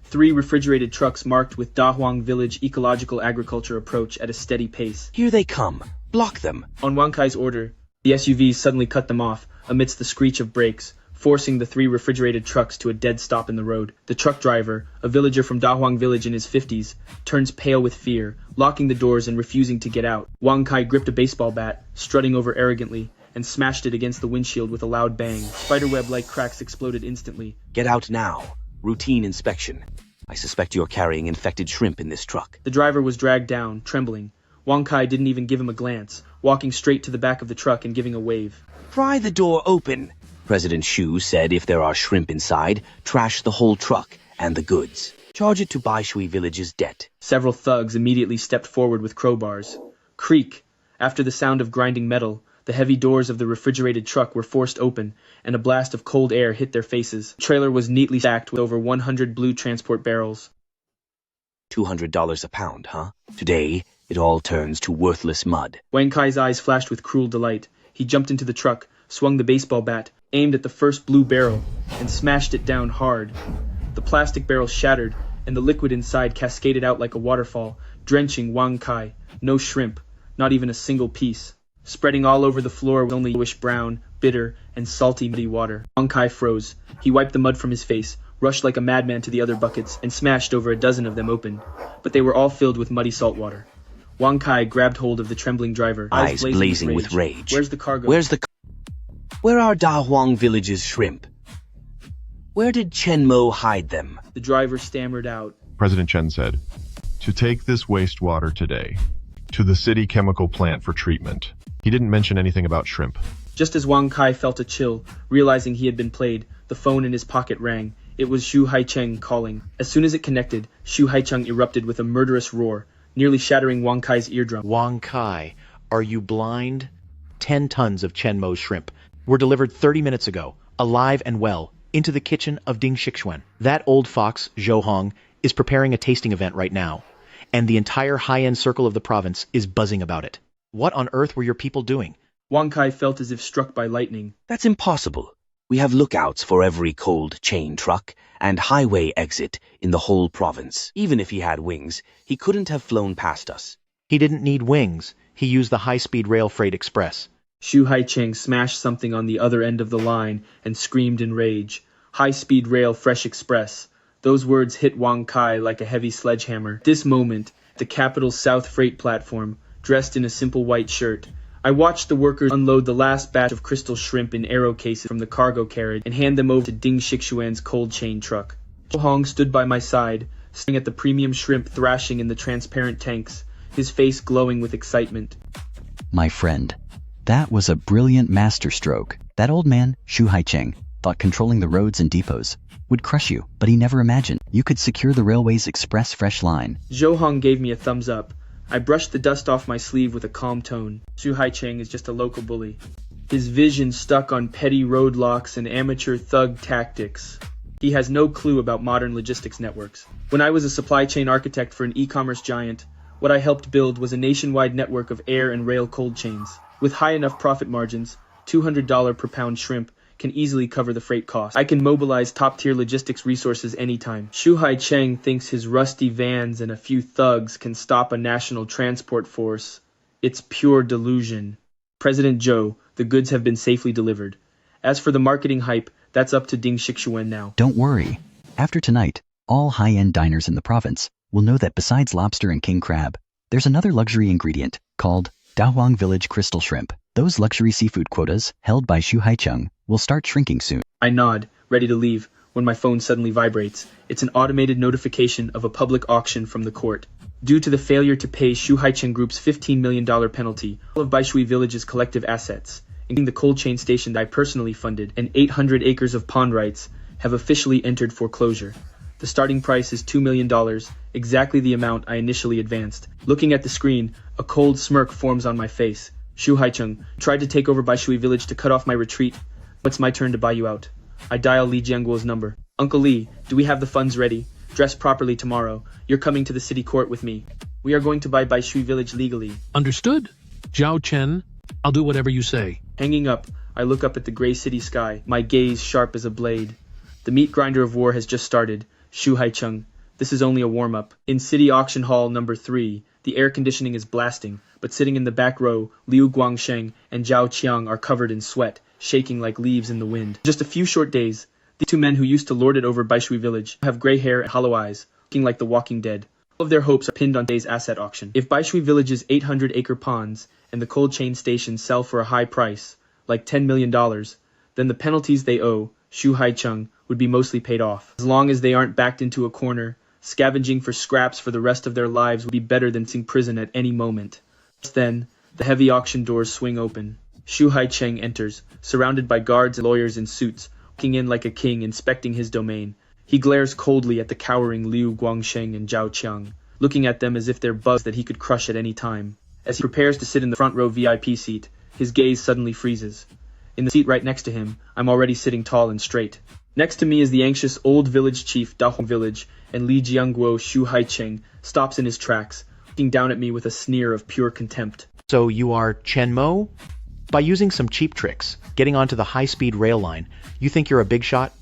3 refrigerated trucks marked with Dahuang Village Ecological Agriculture approach at a steady pace. Here they come. Block them. On Wang Kai's order, the SUVs suddenly cut them off amidst the screech of brakes, forcing the 3 refrigerated trucks to a dead stop in the road. The truck driver, a villager from Dahuang Village in his 50s, turns pale with fear, locking the doors and refusing to get out. Wang Kai gripped a baseball bat, strutting over arrogantly, and smashed it against the windshield with a loud bang. Spiderweb-like cracks exploded instantly. Get out now. Routine inspection. I suspect you're carrying infected shrimp in this truck. The driver was dragged down, trembling. Wang Kai didn't even give him a glance, walking straight to the back of the truck and giving a wave. Pry the door open. President Xu said if there are shrimp inside, trash the whole truck and the goods. Charge it to Baishui Village's debt. Several thugs immediately stepped forward with crowbars. Creak! After the sound of grinding metal, the heavy doors of the refrigerated truck were forced open, and a blast of cold air hit their faces. The trailer was neatly stacked with over 100 blue transport barrels. $200 a pound, huh? Today, it all turns to worthless mud. Wang Kai's eyes flashed with cruel delight. He jumped into the truck, swung the baseball bat, aimed at the first blue barrel, and smashed it down hard. The plastic barrel shattered, and the liquid inside cascaded out like a waterfall, drenching Wang Kai. No shrimp, not even a single piece. Spreading all over the floor was only yellowish brown, bitter, and salty muddy water. Wang Kai froze. He wiped the mud from his face, rushed like a madman to the other buckets, and smashed over a dozen of them open. But they were all filled with muddy salt water. Wang Kai grabbed hold of the trembling driver, eyes blazing with rage. Where's the cargo? Where are Dahuang Village's shrimp? Where did Chen Mo hide them? The driver stammered out. President Chen said, to take this wastewater today to the city chemical plant for treatment. He didn't mention anything about shrimp. Just as Wang Kai felt a chill, realizing he had been played, the phone in his pocket rang. It was Xu Haicheng calling. As soon as it connected, Xu Haicheng erupted with a murderous roar, nearly shattering Wang Kai's eardrum. Wang Kai, are you blind? 10 tons of Chen Mo's shrimp were delivered 30 minutes ago, alive and well, into the kitchen of Dingshixuan. That old fox, Zhao Qiang, is preparing a tasting event right now, and the entire high-end circle of the province is buzzing about it. What on earth were your people doing? Wang Kai felt as if struck by lightning. That's impossible. We have lookouts for every cold chain truck and highway exit in the whole province. Even if he had wings, he couldn't have flown past us. He didn't need wings. He used the high-speed rail freight express. Xu Haicheng smashed something on the other end of the line and screamed in rage. High-speed rail fresh express. Those words hit Wang Kai like a heavy sledgehammer. At this moment, the capital's South Freight platform, dressed in a simple white shirt, I watched the workers unload the last batch of crystal shrimp in aero cases from the cargo carriage and hand them over to Ding Shixuan's cold chain truck. Zhao Hong stood by my side, staring at the premium shrimp thrashing in the transparent tanks, his face glowing with excitement. My friend, that was a brilliant masterstroke. That old man, Xu Haicheng, thought controlling the roads and depots would crush you, but he never imagined you could secure the railway's express fresh line. Zhao Hong gave me a thumbs up. I brushed the dust off my sleeve with a calm tone. Xu Haicheng is just a local bully. His vision stuck on petty roadblocks and amateur thug tactics. He has no clue about modern logistics networks. When I was a supply chain architect for an e-commerce giant, what I helped build was a nationwide network of air and rail cold chains. With high enough profit margins, $200 per pound shrimp can easily cover the freight cost. I can mobilize top-tier logistics resources anytime. Zhao Qiang thinks his rusty vans and a few thugs can stop a national transport force. It's pure delusion. President Zhou, the goods have been safely delivered. As for the marketing hype, that's up to Ding Shixuan now. Don't worry. After tonight, all high-end diners in the province will know that besides lobster and king crab, there's another luxury ingredient called Dahuang Village crystal shrimp. Those luxury seafood quotas, held by Zhao Qiang, will start shrinking soon. I nod, ready to leave, when my phone suddenly vibrates. It's an automated notification of a public auction from the court. Due to the failure to pay Zhao Qiang Group's $15 million penalty, all of Baishui Village's collective assets, including the cold chain station that I personally funded, and 800 acres of pond rights, have officially entered foreclosure. The starting price is $2 million, exactly the amount I initially advanced. Looking at the screen, a cold smirk forms on my face. Zhao Qiang tried to take over Baishui Village to cut off my retreat. It's my turn to buy you out. I dial Li Jiangguo's number. Uncle Li, do we have the funds ready? Dress properly tomorrow. You're coming to the city court with me. We are going to buy Baishui Village legally. Understood. Zhao Chen, I'll do whatever you say. Hanging up, I look up at the gray city sky, my gaze sharp as a blade. The meat grinder of war has just started. Zhao Qiang, this is only a warm-up. In City Auction Hall number 3, the air conditioning is blasting, but sitting in the back row, Liu Guangsheng and Zhao Qiang are covered in sweat, shaking like leaves in the wind. Just a few short days, the two men who used to lord it over Baishui Village have gray hair and hollow eyes, looking like the Walking Dead. All of their hopes are pinned on today's asset auction. If Baishui Village's 800-acre ponds and the cold chain station sell for a high price, like $10 million, then the penalties they owe, Zhao Qiang, would be mostly paid off. As long as they aren't backed into a corner, scavenging for scraps for the rest of their lives would be better than seeing prison at any moment. Just then, the heavy auction doors swing open. Zhao Qiang enters, surrounded by guards and lawyers in suits, walking in like a king inspecting his domain. He glares coldly at the cowering Liu Guangsheng and Zhao Qiang, looking at them as if they're bugs that he could crush at any time. As he prepares to sit in the front row VIP seat, his gaze suddenly freezes. In the seat right next to him, I'm already sitting tall and straight. Next to me is the anxious old village chief Dahuang Village, and Li Jiangguo Zhao Qiang stops in his tracks, looking down at me with a sneer of pure contempt. So you are Chen Mo? By using some cheap tricks, getting onto the high-speed rail line, you think you're a big shot?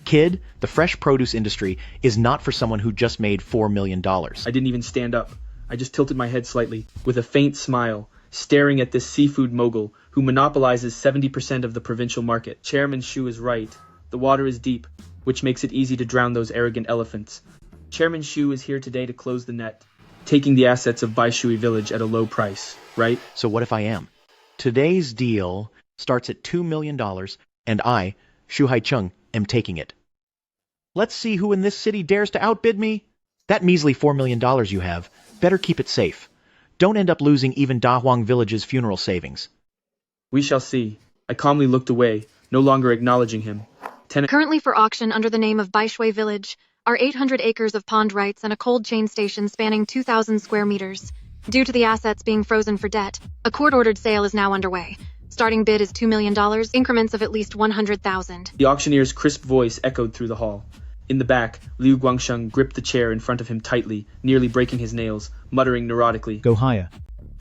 Kid, the fresh produce industry is not for someone who just made $4 million. I didn't even stand up. I just tilted my head slightly, with a faint smile, staring at this seafood mogul who monopolizes 70% of the provincial market. Chairman Shu is right. The water is deep, which makes it easy to drown those arrogant elephants. Chairman Shu is here today to close the net, taking the assets of Baishui Village at a low price, right? So what if I am? Today's deal starts at $2 million, and I, Zhao Qiang, am taking it. Let's see who in this city dares to outbid me. That measly $4 million you have, better keep it safe. Don't end up losing even Dahuang Village's funeral savings. We shall see. I calmly looked away, no longer acknowledging him. Currently for auction under the name of Baishui Village are 800 acres of pond rights and a cold chain station spanning 2,000 square meters. Due to the assets being frozen for debt, a court-ordered sale is now underway. Starting bid is $2 million, increments of at least 100,000. The auctioneer's crisp voice echoed through the hall. In the back, Liu Guangsheng gripped the chair in front of him tightly, nearly breaking his nails, muttering neurotically, Go higher.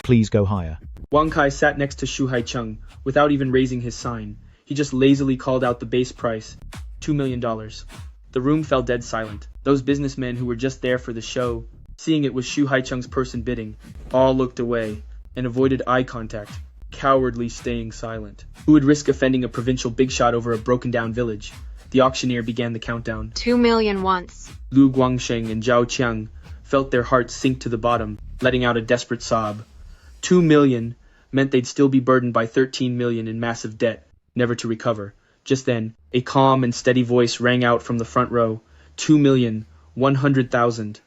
Please go higher. Wang Kai sat next to Zhao Qiang, without even raising his sign. He just lazily called out the base price, $2 million. The room fell dead silent. Those businessmen who were just there for the show, seeing it was Zhao Qiang's person bidding, all looked away and avoided eye contact, cowardly staying silent. Who would risk offending a provincial big shot over a broken-down village? The auctioneer began the countdown. 2 million once. Liu Guangsheng and Zhao Qiang felt their hearts sink to the bottom, letting out a desperate sob. 2 million meant they'd still be burdened by 13 million in massive debt, never to recover. Just then, a calm and steady voice rang out from the front row. 2,100,000.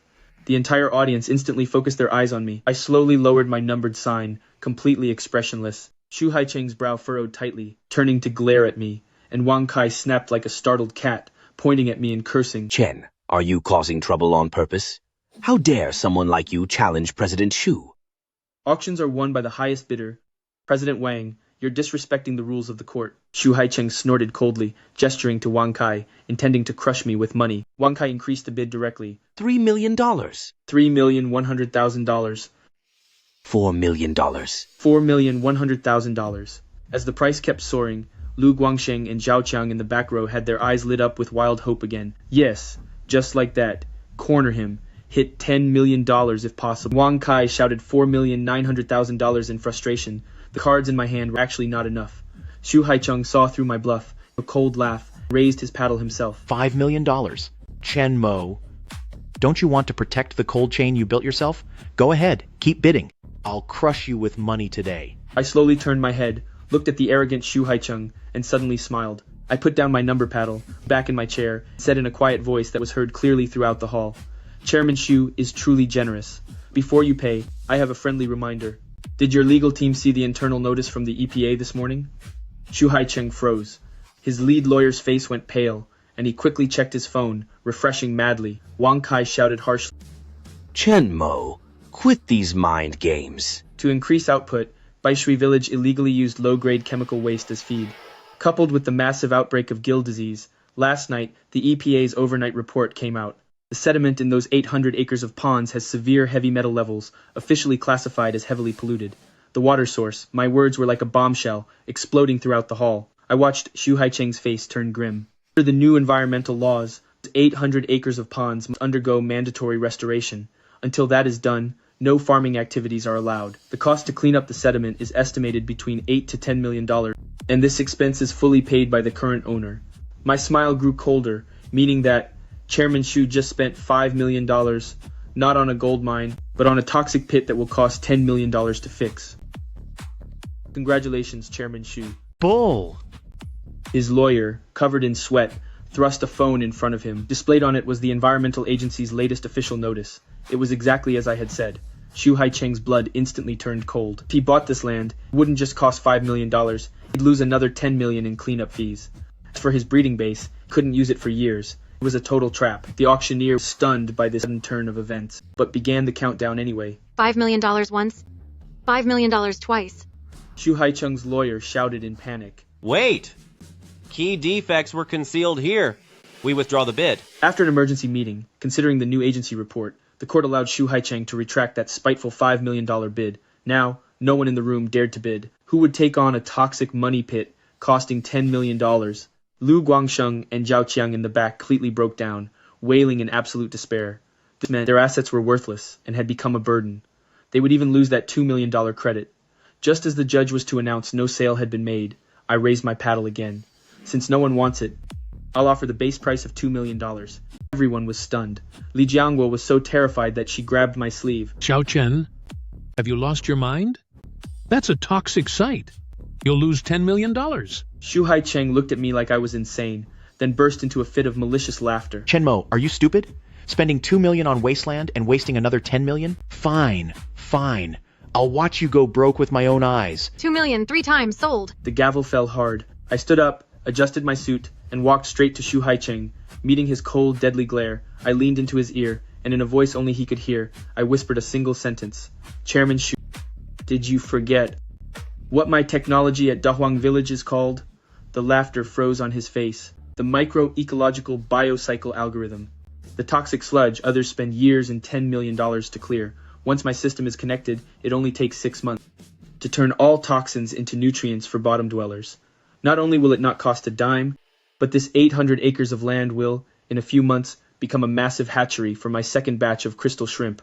The entire audience instantly focused their eyes on me. I slowly lowered my numbered sign, completely expressionless. Zhao Qiang's brow furrowed tightly, turning to glare at me, and Wang Kai snapped like a startled cat, pointing at me and cursing. Chen, are you causing trouble on purpose? How dare someone like you challenge President Shu? Auctions are won by the highest bidder. President Wang, you're disrespecting the rules of the court. Zhao Qiang snorted coldly, gesturing to Wang Kai, intending to crush me with money. Wang Kai increased the bid directly. $3 million. $3,100,000. $4 million. $4,100,000. As the price kept soaring, Liu Guangsheng and Zhao Qiang in the back row had their eyes lit up with wild hope again. Yes, just like that. Corner him. Hit $10 million if possible. Wang Kai shouted $4,900,000 in frustration. The cards in my hand were actually not enough. Xu Haicheng saw through my bluff. A cold laugh, raised his paddle himself. $5 million. Chen Mo. Don't you want to protect the cold chain you built yourself? Go ahead, keep bidding. I'll crush you with money today. I slowly turned my head, looked at the arrogant Xu Haicheng, and suddenly smiled. I put down my number paddle, back in my chair, and said in a quiet voice that was heard clearly throughout the hall, Chairman Xu is truly generous. Before you pay, I have a friendly reminder. Did your legal team see the internal notice from the EPA this morning? Xu Haicheng froze. His lead lawyer's face went pale, and he quickly checked his phone, refreshing madly. Wang Kai shouted harshly, Chen Mo, quit these mind games. To increase output, Baishui Village illegally used low-grade chemical waste as feed. Coupled with the massive outbreak of gill disease, last night, the EPA's overnight report came out. The sediment in those 800 acres of ponds has severe heavy metal levels, officially classified as heavily polluted. The water source, my words were like a bombshell, exploding throughout the hall. I watched Xu Haicheng's face turn grim. Under the new environmental laws, 800 acres of ponds must undergo mandatory restoration. Until that is done, no farming activities are allowed. The cost to clean up the sediment is estimated between $8 to $10 million, and this expense is fully paid by the current owner. My smile grew colder, meaning that Chairman Xu just spent $5 million, not on a gold mine, but on a toxic pit that will cost $10 million to fix. Congratulations, Chairman Xu. Bull! His lawyer, covered in sweat, thrust a phone in front of him. Displayed on it was the Environmental Agency's latest official notice. It was exactly as I had said. Xu Haicheng's blood instantly turned cold. If he bought this land, it wouldn't just cost $5 million, he'd lose another $10 million in cleanup fees. As for his breeding base, he couldn't use it for years. It was a total trap. The auctioneer was stunned by this sudden turn of events, but began the countdown anyway. $5 million once, $5 million twice. Xu Haicheng's lawyer shouted in panic. Wait! Key defects were concealed here. We withdraw the bid. After an emergency meeting, considering the new agency report, the court allowed Xu Haicheng to retract that spiteful $5 million bid. Now, no one in the room dared to bid. Who would take on a toxic money pit costing $10 million? Liu Guangsheng and Zhao Qiang in the back completely broke down, wailing in absolute despair. This meant their assets were worthless and had become a burden. They would even lose that $2 million credit. Just as the judge was to announce no sale had been made, I raised my paddle again. Since no one wants it, I'll offer the base price of $2 million. Everyone was stunned. Li Jiangguo was so terrified that she grabbed my sleeve. Xiao Chen, have you lost your mind? That's a toxic site. You'll lose $10 million. Xu Haicheng looked at me like I was insane, then burst into a fit of malicious laughter. Chen Mo, are you stupid? Spending $2 million on wasteland and wasting another $10 million? Fine, fine. I'll watch you go broke with my own eyes. $2 million, 3 times, sold. The gavel fell hard. I stood up, adjusted my suit, and walked straight to Xu Haicheng. Meeting his cold, deadly glare, I leaned into his ear, and in a voice only he could hear, I whispered a single sentence. Chairman Xu, did you forget what my technology at Dahuang Village is called? The laughter froze on his face. The micro-ecological biocycle algorithm. The toxic sludge others spend years and $10 million to clear. Once my system is connected, it only takes 6 months to turn all toxins into nutrients for bottom dwellers. Not only will it not cost a dime, but this 800 acres of land will, in a few months, become a massive hatchery for my second batch of crystal shrimp.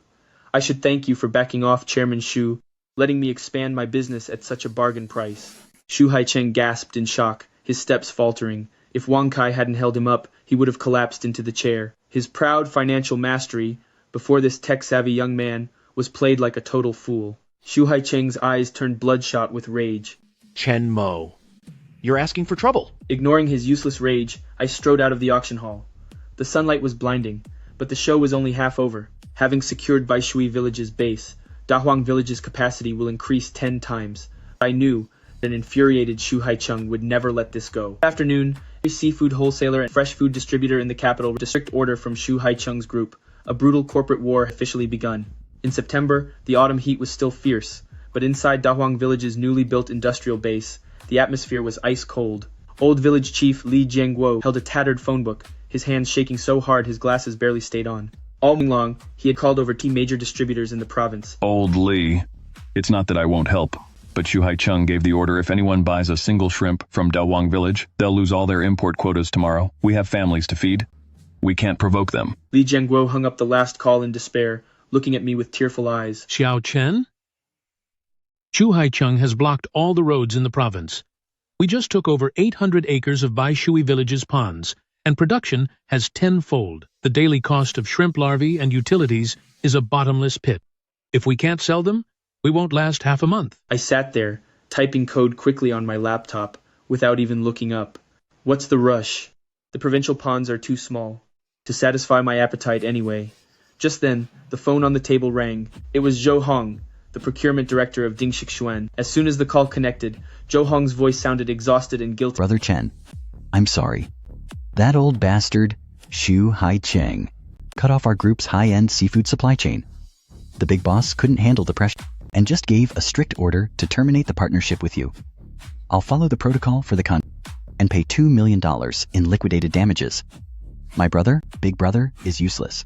I should thank you for backing off, Chairman Xu, letting me expand my business at such a bargain price. Xu Haicheng gasped in shock, his steps faltering. If Wang Kai hadn't held him up, he would have collapsed into the chair. His proud financial mastery, before this tech-savvy young man, was played like a total fool. Xu Haicheng's eyes turned bloodshot with rage. Chen Mo, you're asking for trouble. Ignoring his useless rage, I strode out of the auction hall. The sunlight was blinding, but the show was only half over. Having secured Baishui Village's base, Dahuang Village's capacity will increase 10 times. I knew that an infuriated Xu Haicheng would never let this go. That afternoon, a seafood wholesaler and fresh food distributor in the capital with a strict order from Xu Haicheng's group. A brutal corporate war had officially begun. In September, the autumn heat was still fierce, but inside Dahuang Village's newly built industrial base, the atmosphere was ice cold. Old village chief Li Jiangguo held a tattered phone book, his hands shaking so hard his glasses barely stayed on. All morning long, he had called over 2 major distributors in the province. Old Li, It's not that I won't help, but Zhao Qiang gave the order if anyone buys a single shrimp from Dahuang Village, they'll lose all their import quotas tomorrow. We have families to feed. We can't provoke them. Li Jianguo hung up the last call in despair, looking at me with tearful eyes. Xiao Chen? Zhao Qiang has blocked all the roads in the province. We just took over 800 acres of Baishui Village's ponds, and production has tenfold. The daily cost of shrimp larvae and utilities is a bottomless pit. If we can't sell them, we won't last half a month. I sat there, typing code quickly on my laptop, without even looking up. What's the rush? The provincial ponds are too small to satisfy my appetite anyway. Just then, the phone on the table rang. It was Zhou Hong, the procurement director of Dingxixuan. As soon as the call connected, Zhou Hong's voice sounded exhausted and guilty. Brother Chen, I'm sorry. That old bastard, Zhao Qiang, cut off our group's high-end seafood supply chain. The big boss couldn't handle the pressure and just gave a strict order to terminate the partnership with you. I'll follow the protocol for the contract and pay $2 million in liquidated damages. My brother, big brother, is useless.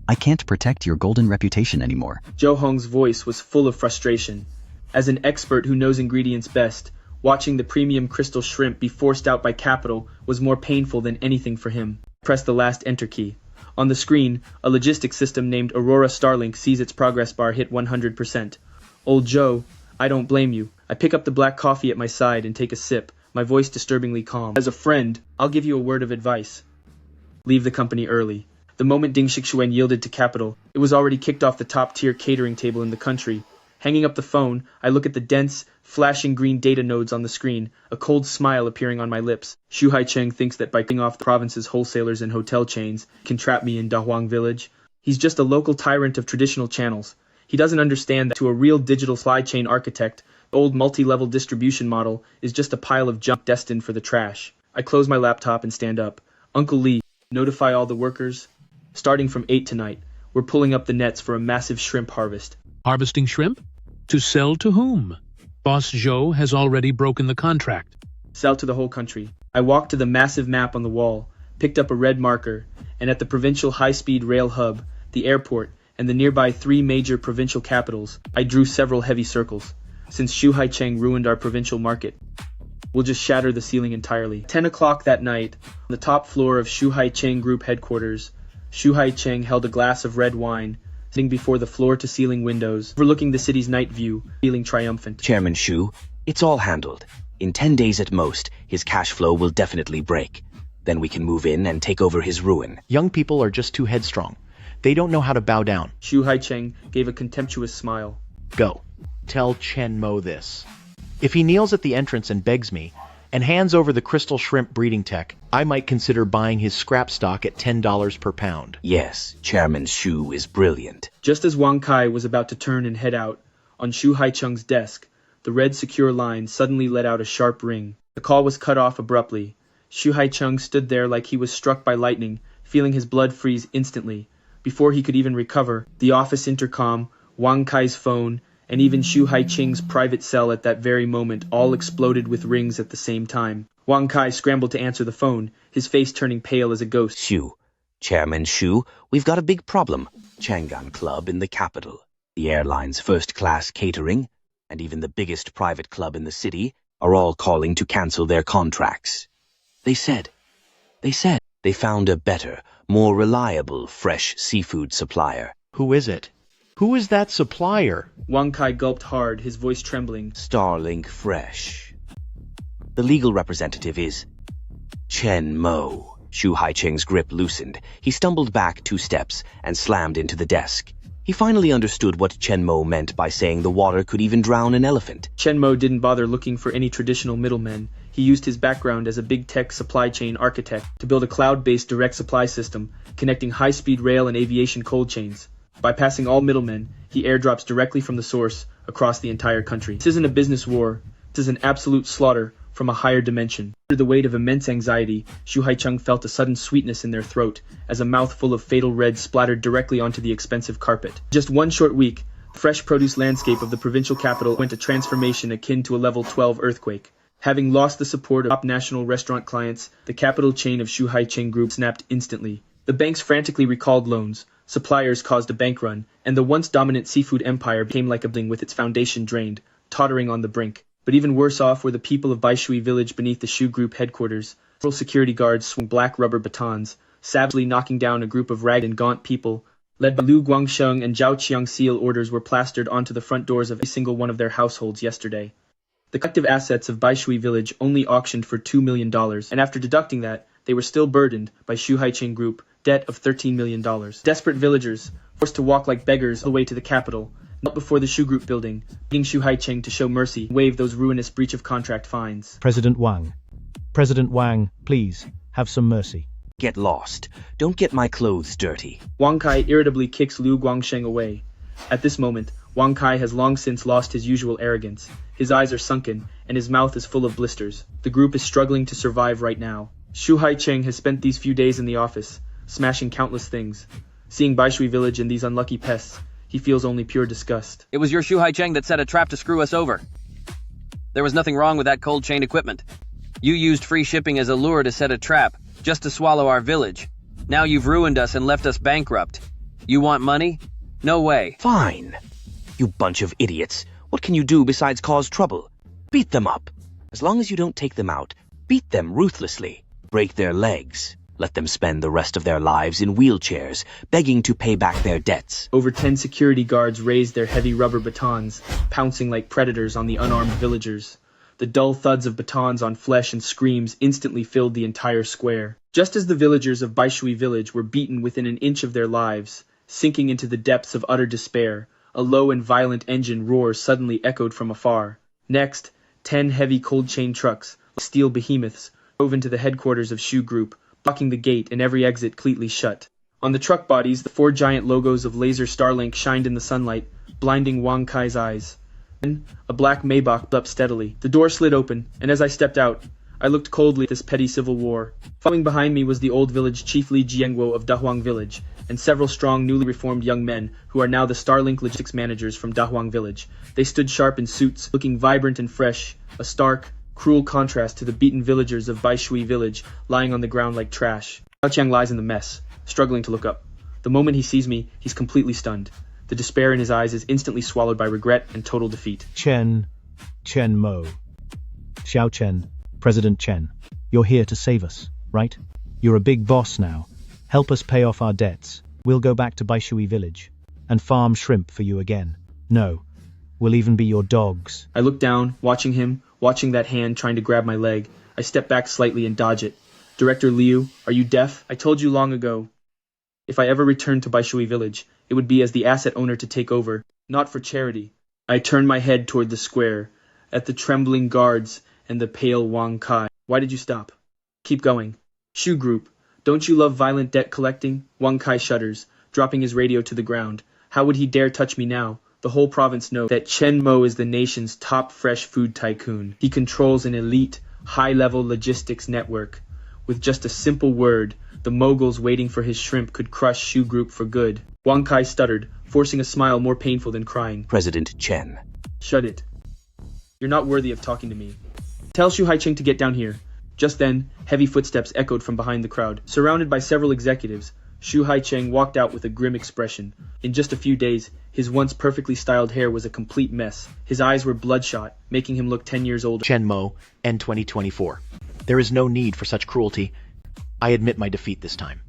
I can't protect your golden reputation anymore. Zhou Hong's voice was full of frustration. As an expert who knows ingredients best, watching the premium crystal shrimp be forced out by capital was more painful than anything for him. Press the last enter key. On the screen, a logistics system named Aurora Starlink sees its progress bar hit 100%. Old Joe, I don't blame you. I pick up the black coffee at my side and take a sip, my voice disturbingly calm. As a friend, I'll give you a word of advice. Leave the company early. The moment Dingxixuan yielded to capital, it was already kicked off the top-tier catering table in the country. Hanging up the phone, I look at the dense, flashing green data nodes on the screen, a cold smile appearing on my lips. Zhao Qiang thinks that by cutting off the province's wholesalers and hotel chains, can trap me in Dahuang Village. He's just a local tyrant of traditional channels. He doesn't understand that to a real digital supply chain architect, the old multi-level distribution model is just a pile of junk destined for the trash. I close my laptop and stand up. Uncle Lee, notify all the workers. Starting from 8 tonight, we're pulling up the nets for a massive shrimp harvest. Harvesting shrimp? To sell to whom? Boss Zhou has already broken the contract. Sell to the whole country. I walked to the massive map on the wall, picked up a red marker, and at the provincial high-speed rail hub, the airport, and the nearby 3 major provincial capitals, I drew several heavy circles. Since Zhao Qiang ruined our provincial market, we'll just shatter the ceiling entirely. 10 o'clock that night, on the top floor of Zhao Qiang Group headquarters, Zhao Qiang held a glass of red wine, sitting before the floor-to-ceiling windows, overlooking the city's night view, feeling triumphant. Chairman Zhao, it's all handled. In 10 days at most, his cash flow will definitely break. Then we can move in and take over his ruin. Young people are just too headstrong. They don't know how to bow down. Zhao Qiang gave a contemptuous smile. Go. Tell Chen Mo this. If he kneels at the entrance and begs me, and hands over the crystal shrimp breeding tech, I might consider buying his scrap stock at $10 per pound. Yes, Chairman Zhao is brilliant. Just as Wang Kai was about to turn and head out, on Zhao Qiang's desk, the red secure line suddenly let out a sharp ring. The call was cut off abruptly. Zhao Qiang stood there like he was struck by lightning, feeling his blood freeze instantly. Before he could even recover, the office intercom, Wang Kai's phone, and even Zhao Qiang's private cell at that very moment all exploded with rings at the same time. Wang Kai scrambled to answer the phone, his face turning pale as a ghost. Zhao, Chairman Zhao, we've got a big problem. Chang'an Club in the capital, the airline's first-class catering, and even the biggest private club in the city are all calling to cancel their contracts. They said they found a better, more reliable fresh seafood supplier. Who is it? Who is that supplier? Wang Kai gulped hard, his voice trembling. Starlink Fresh. The legal representative is Chen Mo. Zhao Qiang's grip loosened. He stumbled back 2 steps and slammed into the desk. He finally understood what Chen Mo meant by saying the water could even drown an elephant. Chen Mo didn't bother looking for any traditional middlemen. He used his background as a big tech supply chain architect to build a cloud-based direct supply system connecting high-speed rail and aviation cold chains. Bypassing all middlemen, he airdrops directly from the source across the entire country. This isn't a business war. This is an absolute slaughter from a higher dimension. Under the weight of immense anxiety, Zhao Qiang felt a sudden sweetness in their throat as a mouthful of fatal red splattered directly onto the expensive carpet. Just 1 short week, the fresh produce landscape of the provincial capital went a transformation akin to a level 12 earthquake. Having lost the support of top national restaurant clients, the capital chain of Zhao Qiang Group snapped instantly. The banks frantically recalled loans, suppliers caused a bank run, and the once dominant seafood empire became like a building with its foundation drained, tottering on the brink. But even worse off were the people of Baishui Village beneath the Shu Group headquarters. Several security guards swung black rubber batons, savagely knocking down a group of ragged and gaunt people. Led by Liu Guangsheng and Zhao Qiang, seal orders were plastered onto the front doors of every single one of their households yesterday. The collective assets of Baishui Village only auctioned for $2 million, and after deducting that, they were still burdened by Shu Haiqing Group debt of $13 million. Desperate villagers, forced to walk like beggars all the way to the capital, knelt before the Shu Group building, begging Shu Haiqing to show mercy and waive those ruinous breach of contract fines. President Wang, please, have some mercy. Get lost. Don't get my clothes dirty. Wang Kai irritably kicks Liu Guangsheng away. At this moment, Wang Kai has long since lost his usual arrogance. His eyes are sunken, and his mouth is full of blisters. The group is struggling to survive right now. Shu Haiqing has spent these few days in the office, smashing countless things. Seeing Baishui Village and these unlucky pests, he feels only pure disgust. It was your Shu Haiqing that set a trap to screw us over. There was nothing wrong with that cold chain equipment. You used free shipping as a lure to set a trap, just to swallow our village. Now you've ruined us and left us bankrupt. You want money? No way. Fine. You bunch of idiots. What can you do besides cause trouble? Beat them up. As long as you don't take them out, beat them ruthlessly. Break their legs. Let them spend the rest of their lives in wheelchairs, begging to pay back their debts. Over 10 security guards raised their heavy rubber batons, pouncing like predators on the unarmed villagers. The dull thuds of batons on flesh and screams instantly filled the entire square. Just as the villagers of Baishui Village were beaten within an inch of their lives, sinking into the depths of utter despair, a low and violent engine roar suddenly echoed from afar. Next, 10 heavy cold chain trucks, like steel behemoths, drove into the headquarters of Shu Group, blocking the gate and every exit cleatly shut. On the truck bodies, the 4 giant logos of Laser Starlink shined in the sunlight, blinding Wang Kai's eyes. Then, a black Maybach blew up steadily. The door slid open, and as I stepped out, I looked coldly at this petty civil war. Following behind me was the old village chief Li Jiangguo of Dahuang Village, and several strong, newly reformed young men who are now the Starlink logistics managers from Dahuang Village. They stood sharp in suits, looking vibrant and fresh, a stark, cruel contrast to the beaten villagers of Baishui Village lying on the ground like trash. Zhao Qiang lies in the mess, struggling to look up. The moment he sees me, he's completely stunned. The despair in his eyes is instantly swallowed by regret and total defeat. Chen Mo. Xiao Chen, President Chen, you're here to save us, right? You're a big boss now. Help us pay off our debts. We'll go back to Baishui Village and farm shrimp for you again. No, we'll even be your dogs. I look down, watching him, watching that hand trying to grab my leg. I step back slightly and dodge it. Director Liu, are you deaf? I told you long ago. If I ever returned to Baishui Village, it would be as the asset owner to take over, not for charity. I turn my head toward the square, at the trembling guards and the pale Wang Kai. Why did you stop? Keep going. Shu Group, don't you love violent debt collecting? Wang Kai shudders, dropping his radio to the ground. How would he dare touch me now? The whole province knows that Chen Mo is the nation's top fresh food tycoon. He controls an elite, high-level logistics network. With just a simple word, the moguls waiting for his shrimp could crush Shu Group for good. Wang Kai stuttered, forcing a smile more painful than crying. President Chen. Shut it. You're not worthy of talking to me. Tell Shu Haiqing to get down here. Just then, heavy footsteps echoed from behind the crowd. Surrounded by several executives, Shu Haiqing walked out with a grim expression. In just a few days, his once perfectly styled hair was a complete mess. His eyes were bloodshot, making him look 10 years older. Chen Mo, N 2024. There is no need for such cruelty. I admit my defeat this time.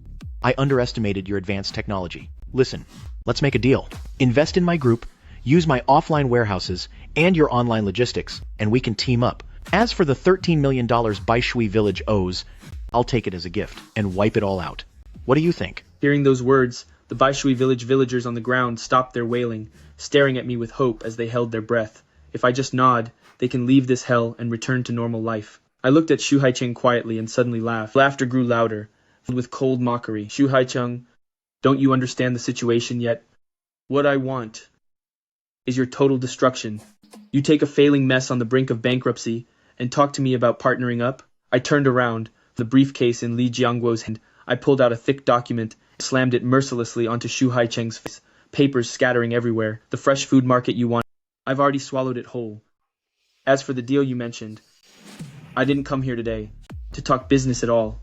I underestimated your advanced technology. Listen, let's make a deal. Invest in my group, use my offline warehouses, and your online logistics, and we can team up. As for the $13 million Baishui Village owes, I'll take it as a gift and wipe it all out. What do you think? Hearing those words, the Baishui Village villagers on the ground stopped their wailing, staring at me with hope as they held their breath. If I just nod, they can leave this hell and return to normal life. I looked at Shu Haiqing quietly and suddenly laughed. Laughter grew louder, filled with cold mockery. Shu Haiqing, don't you understand the situation yet? What I want is your total destruction. You take a failing mess on the brink of bankruptcy and talk to me about partnering up? I turned around, the briefcase in Li Jiangguo's hand. I pulled out a thick document and slammed it mercilessly onto Shu Haiqing's face, papers scattering everywhere. The fresh food market you want, I've already swallowed it whole. As for the deal you mentioned, I didn't come here today to talk business at all.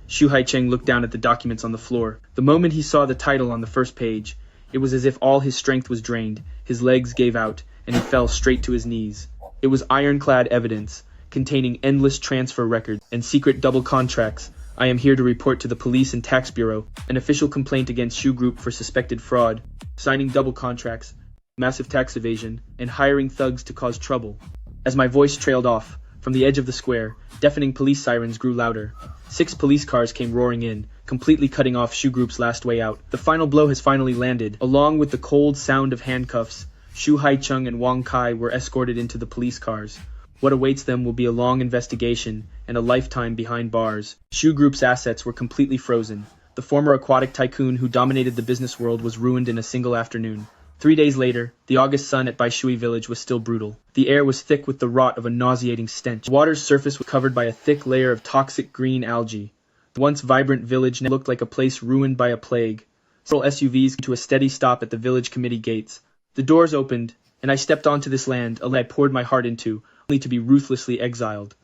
Zhao Qiang looked down at the documents on the floor. The moment he saw the title on the first page, it was as if all his strength was drained, his legs gave out, and he fell straight to his knees. It was ironclad evidence, containing endless transfer records and secret double contracts. I am here to report to the Police and Tax Bureau an official complaint against Shu Group for suspected fraud, signing double contracts, massive tax evasion, and hiring thugs to cause trouble. As my voice trailed off, from the edge of the square, deafening police sirens grew louder. 6 police cars came roaring in, completely cutting off Shu Group's last way out. The final blow has finally landed. Along with the cold sound of handcuffs, Zhao Qiang and Wang Kai were escorted into the police cars. What awaits them will be a long investigation and a lifetime behind bars. Shu Group's assets were completely frozen. The former aquatic tycoon who dominated the business world was ruined in a single afternoon. 3 days later, the August sun at Baishui Village was still brutal. The air was thick with the rot of a nauseating stench. The water's surface was covered by a thick layer of toxic green algae. The once vibrant village now looked like a place ruined by a plague. Several SUVs came to a steady stop at the village committee gates. The doors opened, and I stepped onto this land, a land I poured my heart into, only to be ruthlessly exiled.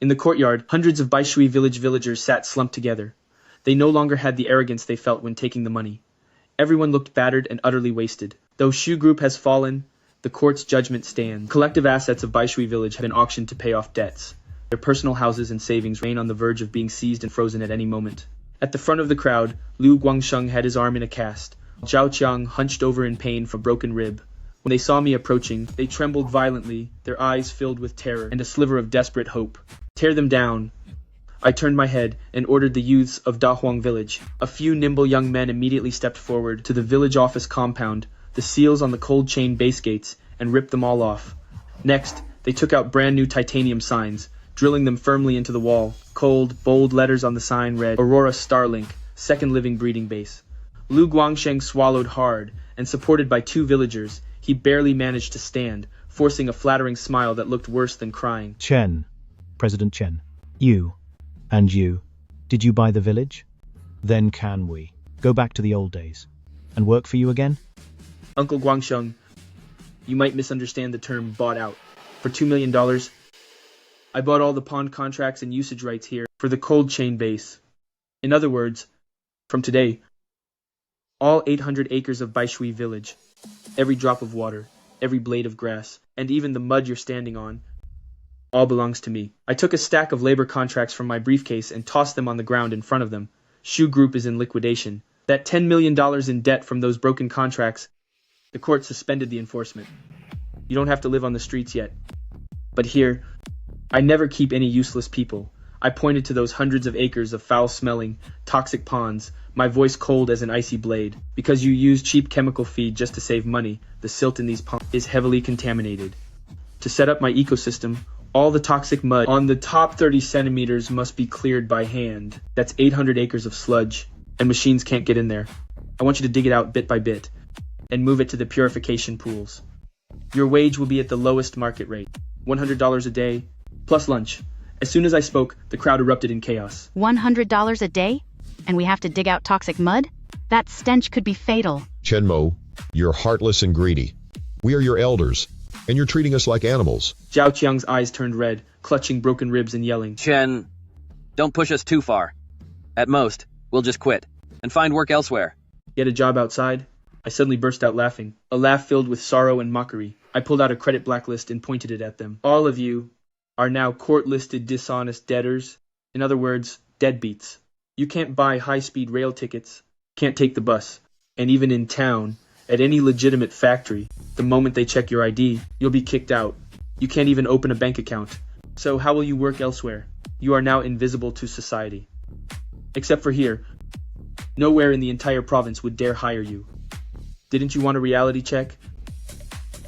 In the courtyard, hundreds of Baishui Village villagers sat slumped together. They no longer had the arrogance they felt when taking the money. Everyone looked battered and utterly wasted. Though Shu Group has fallen, the court's judgment stands. Collective assets of Baishui Village have been auctioned to pay off debts. Their personal houses and savings remain on the verge of being seized and frozen at any moment. At the front of the crowd, Liu Guangsheng had his arm in a cast. Zhao Qiang hunched over in pain from a broken rib. When they saw me approaching, they trembled violently, their eyes filled with terror and a sliver of desperate hope. Tear them down. I turned my head and ordered the youths of Dahuang Village. A few nimble young men immediately stepped forward to the village office compound, the seals on the cold chain base gates, and ripped them all off. Next, they took out brand new titanium signs, drilling them firmly into the wall. Cold, bold letters on the sign read, Aurora Starlink, second living breeding base. Liu Guangsheng swallowed hard, and supported by 2 villagers, he barely managed to stand, forcing a flattering smile that looked worse than crying. Chen, President Chen, you, and you, did you buy the village? Then can we go back to the old days and work for you again? Uncle Guangsheng, you might misunderstand the term bought out. For $2 million, I bought all the pond contracts and usage rights here for the cold chain base. In other words, from today, all 800 acres of Baishui Village, every drop of water, every blade of grass, and even the mud you're standing on, all belongs to me. I took a stack of labor contracts from my briefcase and tossed them on the ground in front of them. Shu Group is in liquidation. That $10 million in debt from those broken contracts, the court suspended the enforcement. You don't have to live on the streets yet. But here, I never keep any useless people. I pointed to those hundreds of acres of foul-smelling, toxic ponds, my voice cold as an icy blade. Because you use cheap chemical feed just to save money, the silt in these ponds is heavily contaminated. To set up my ecosystem, all the toxic mud on the top 30 centimeters must be cleared by hand. That's 800 acres of sludge, and machines can't get in there. I want you to dig it out bit by bit, and move it to the purification pools. Your wage will be at the lowest market rate, $100 a day, plus lunch. As soon as I spoke, the crowd erupted in chaos. $100 a day? And we have to dig out toxic mud? That stench could be fatal. Chen Mo, you're heartless and greedy. We are your elders, and you're treating us like animals. Zhao Qiang's eyes turned red, clutching broken ribs and yelling. Chen, don't push us too far. At most, we'll just quit and find work elsewhere. Get a job outside? I suddenly burst out laughing, a laugh filled with sorrow and mockery. I pulled out a credit blacklist and pointed it at them. All of you are now court-listed dishonest debtors. In other words, deadbeats. You can't buy high-speed rail tickets, can't take the bus, and even in town, at any legitimate factory, the moment they check your ID, you'll be kicked out. You can't even open a bank account. So how will you work elsewhere? You are now invisible to society. Except for here. Nowhere in the entire province would dare hire you. Didn't you want a reality check?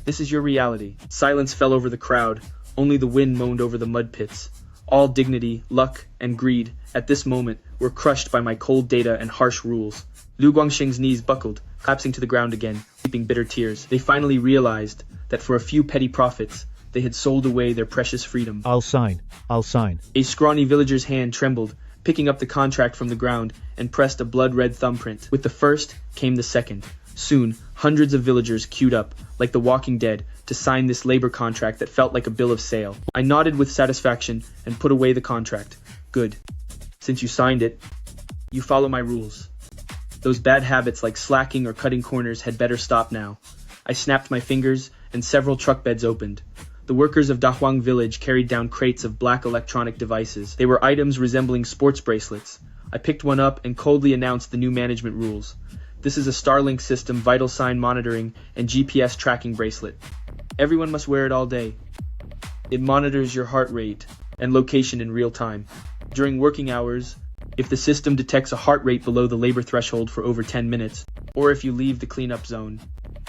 This is your reality. Silence fell over the crowd. Only the wind moaned over the mud pits. All dignity, luck, and greed, at this moment, were crushed by my cold data and harsh rules. Liu Guangsheng's knees buckled, collapsing to the ground again, weeping bitter tears. They finally realized that for a few petty profits, they had sold away their precious freedom. I'll sign. A scrawny villager's hand trembled, picking up the contract from the ground, and pressed a blood-red thumbprint. With the first came the second. Soon, hundreds of villagers queued up, like the Walking Dead, to sign this labor contract that felt like a bill of sale. I nodded with satisfaction and put away the contract. Good. Since you signed it, You follow my rules. Those bad habits like slacking or cutting corners had better stop now. I snapped my fingers, and several truck beds opened. The workers of Dahuang Village carried down crates of black electronic devices. They were items resembling sports bracelets. I picked one up and coldly announced the new management rules. This is a Starlink system, vital sign monitoring, and GPS tracking bracelet. Everyone must wear it all day. It monitors your heart rate and location in real time. During working hours, if the system detects a heart rate below the labor threshold for over 10 minutes, or if you leave the cleanup zone,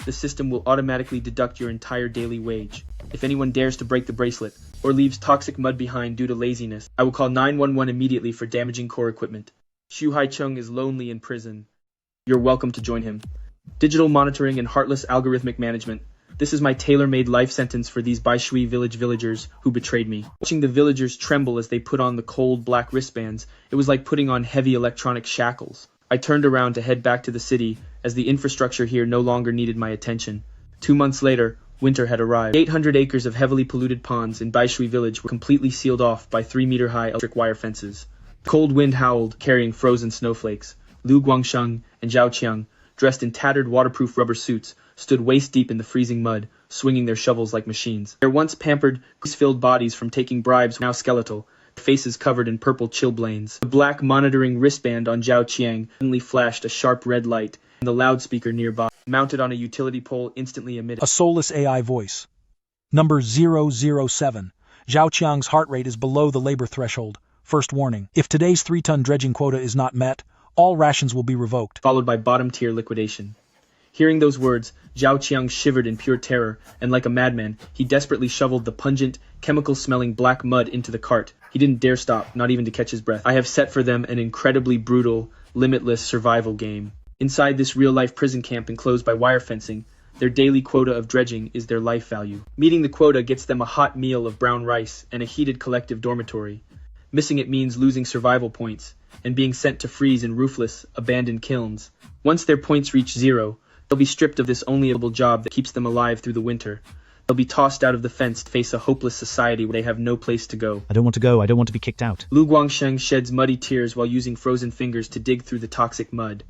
the system will automatically deduct your entire daily wage. If anyone dares to break the bracelet, or leaves toxic mud behind due to laziness, I will call 911 immediately for damaging core equipment. Zhao Qiang is lonely in prison. You're welcome to join him. Digital monitoring and heartless algorithmic management. This is my tailor-made life sentence for these Baishui Village villagers who betrayed me. Watching the villagers tremble as they put on the cold black wristbands, it was like putting on heavy electronic shackles. I turned around to head back to the city as the infrastructure here no longer needed my attention. 2 months later, winter had arrived. 800 acres of heavily polluted ponds in Baishui Village were completely sealed off by 3-meter-high electric wire fences. Cold wind howled, carrying frozen snowflakes. Liu Guangsheng and Zhao Qiang, dressed in tattered waterproof rubber suits, stood waist-deep in the freezing mud, swinging their shovels like machines. Their once pampered, grease-filled bodies from taking bribes were now skeletal, faces covered in purple chilblains. The black monitoring wristband on Zhao Qiang suddenly flashed a sharp red light, and the loudspeaker nearby, mounted on a utility pole, instantly emitted a soulless AI voice. Number 007. Zhao Qiang's heart rate is below the labor threshold. First warning. If today's 3-ton dredging quota is not met, all rations will be revoked. Followed by bottom-tier liquidation. Hearing those words, Zhao Qiang shivered in pure terror, and like a madman, he desperately shoveled the pungent, chemical-smelling black mud into the cart. He didn't dare stop, not even to catch his breath. I have set for them an incredibly brutal, limitless survival game. Inside this real-life prison camp enclosed by wire fencing, their daily quota of dredging is their life value. Meeting the quota gets them a hot meal of brown rice and a heated collective dormitory. Missing it means losing survival points, and being sent to freeze in roofless, abandoned kilns. Once their points reach 0, they'll be stripped of this only available job that keeps them alive through the winter. They'll be tossed out of the fence to face a hopeless society where they have no place to go. I don't want to go. I don't want to be kicked out. Liu Guangsheng sheds muddy tears while using frozen fingers to dig through the toxic mud.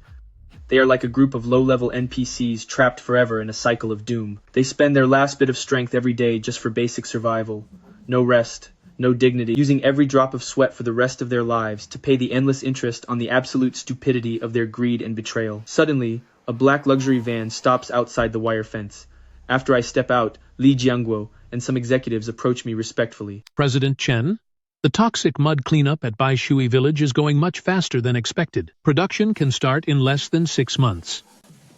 They are like a group of low-level NPCs trapped forever in a cycle of doom. They spend their last bit of strength every day just for basic survival. No rest, no dignity, using every drop of sweat for the rest of their lives to pay the endless interest on the absolute stupidity of their greed and betrayal. Suddenly, a black luxury van stops outside the wire fence. After I step out, Li Jiangguo and some executives approach me respectfully. President Chen, the toxic mud cleanup at Baishui Village is going much faster than expected. Production can start in less than 6 months.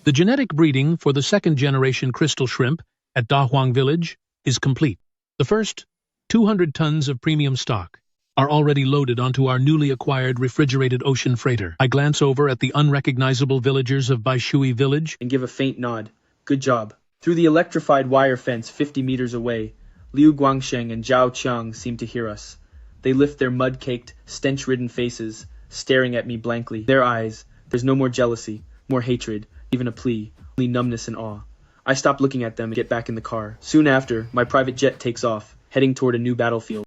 The genetic breeding for the second-generation crystal shrimp at Dahuang Village is complete. The first 200 tons of premium stock are already loaded onto our newly acquired refrigerated ocean freighter. I glance over at the unrecognizable villagers of Baishui Village and give a faint nod. Good job. Through the electrified wire fence 50 meters away, Liu Guangsheng and Zhao Qiang seem to hear us. They lift their mud-caked, stench-ridden faces, staring at me blankly. Their eyes, there's no more jealousy, more hatred, even a plea, only numbness and awe. I stop looking at them and get back in the car. Soon after, my private jet takes off, heading toward a new battlefield.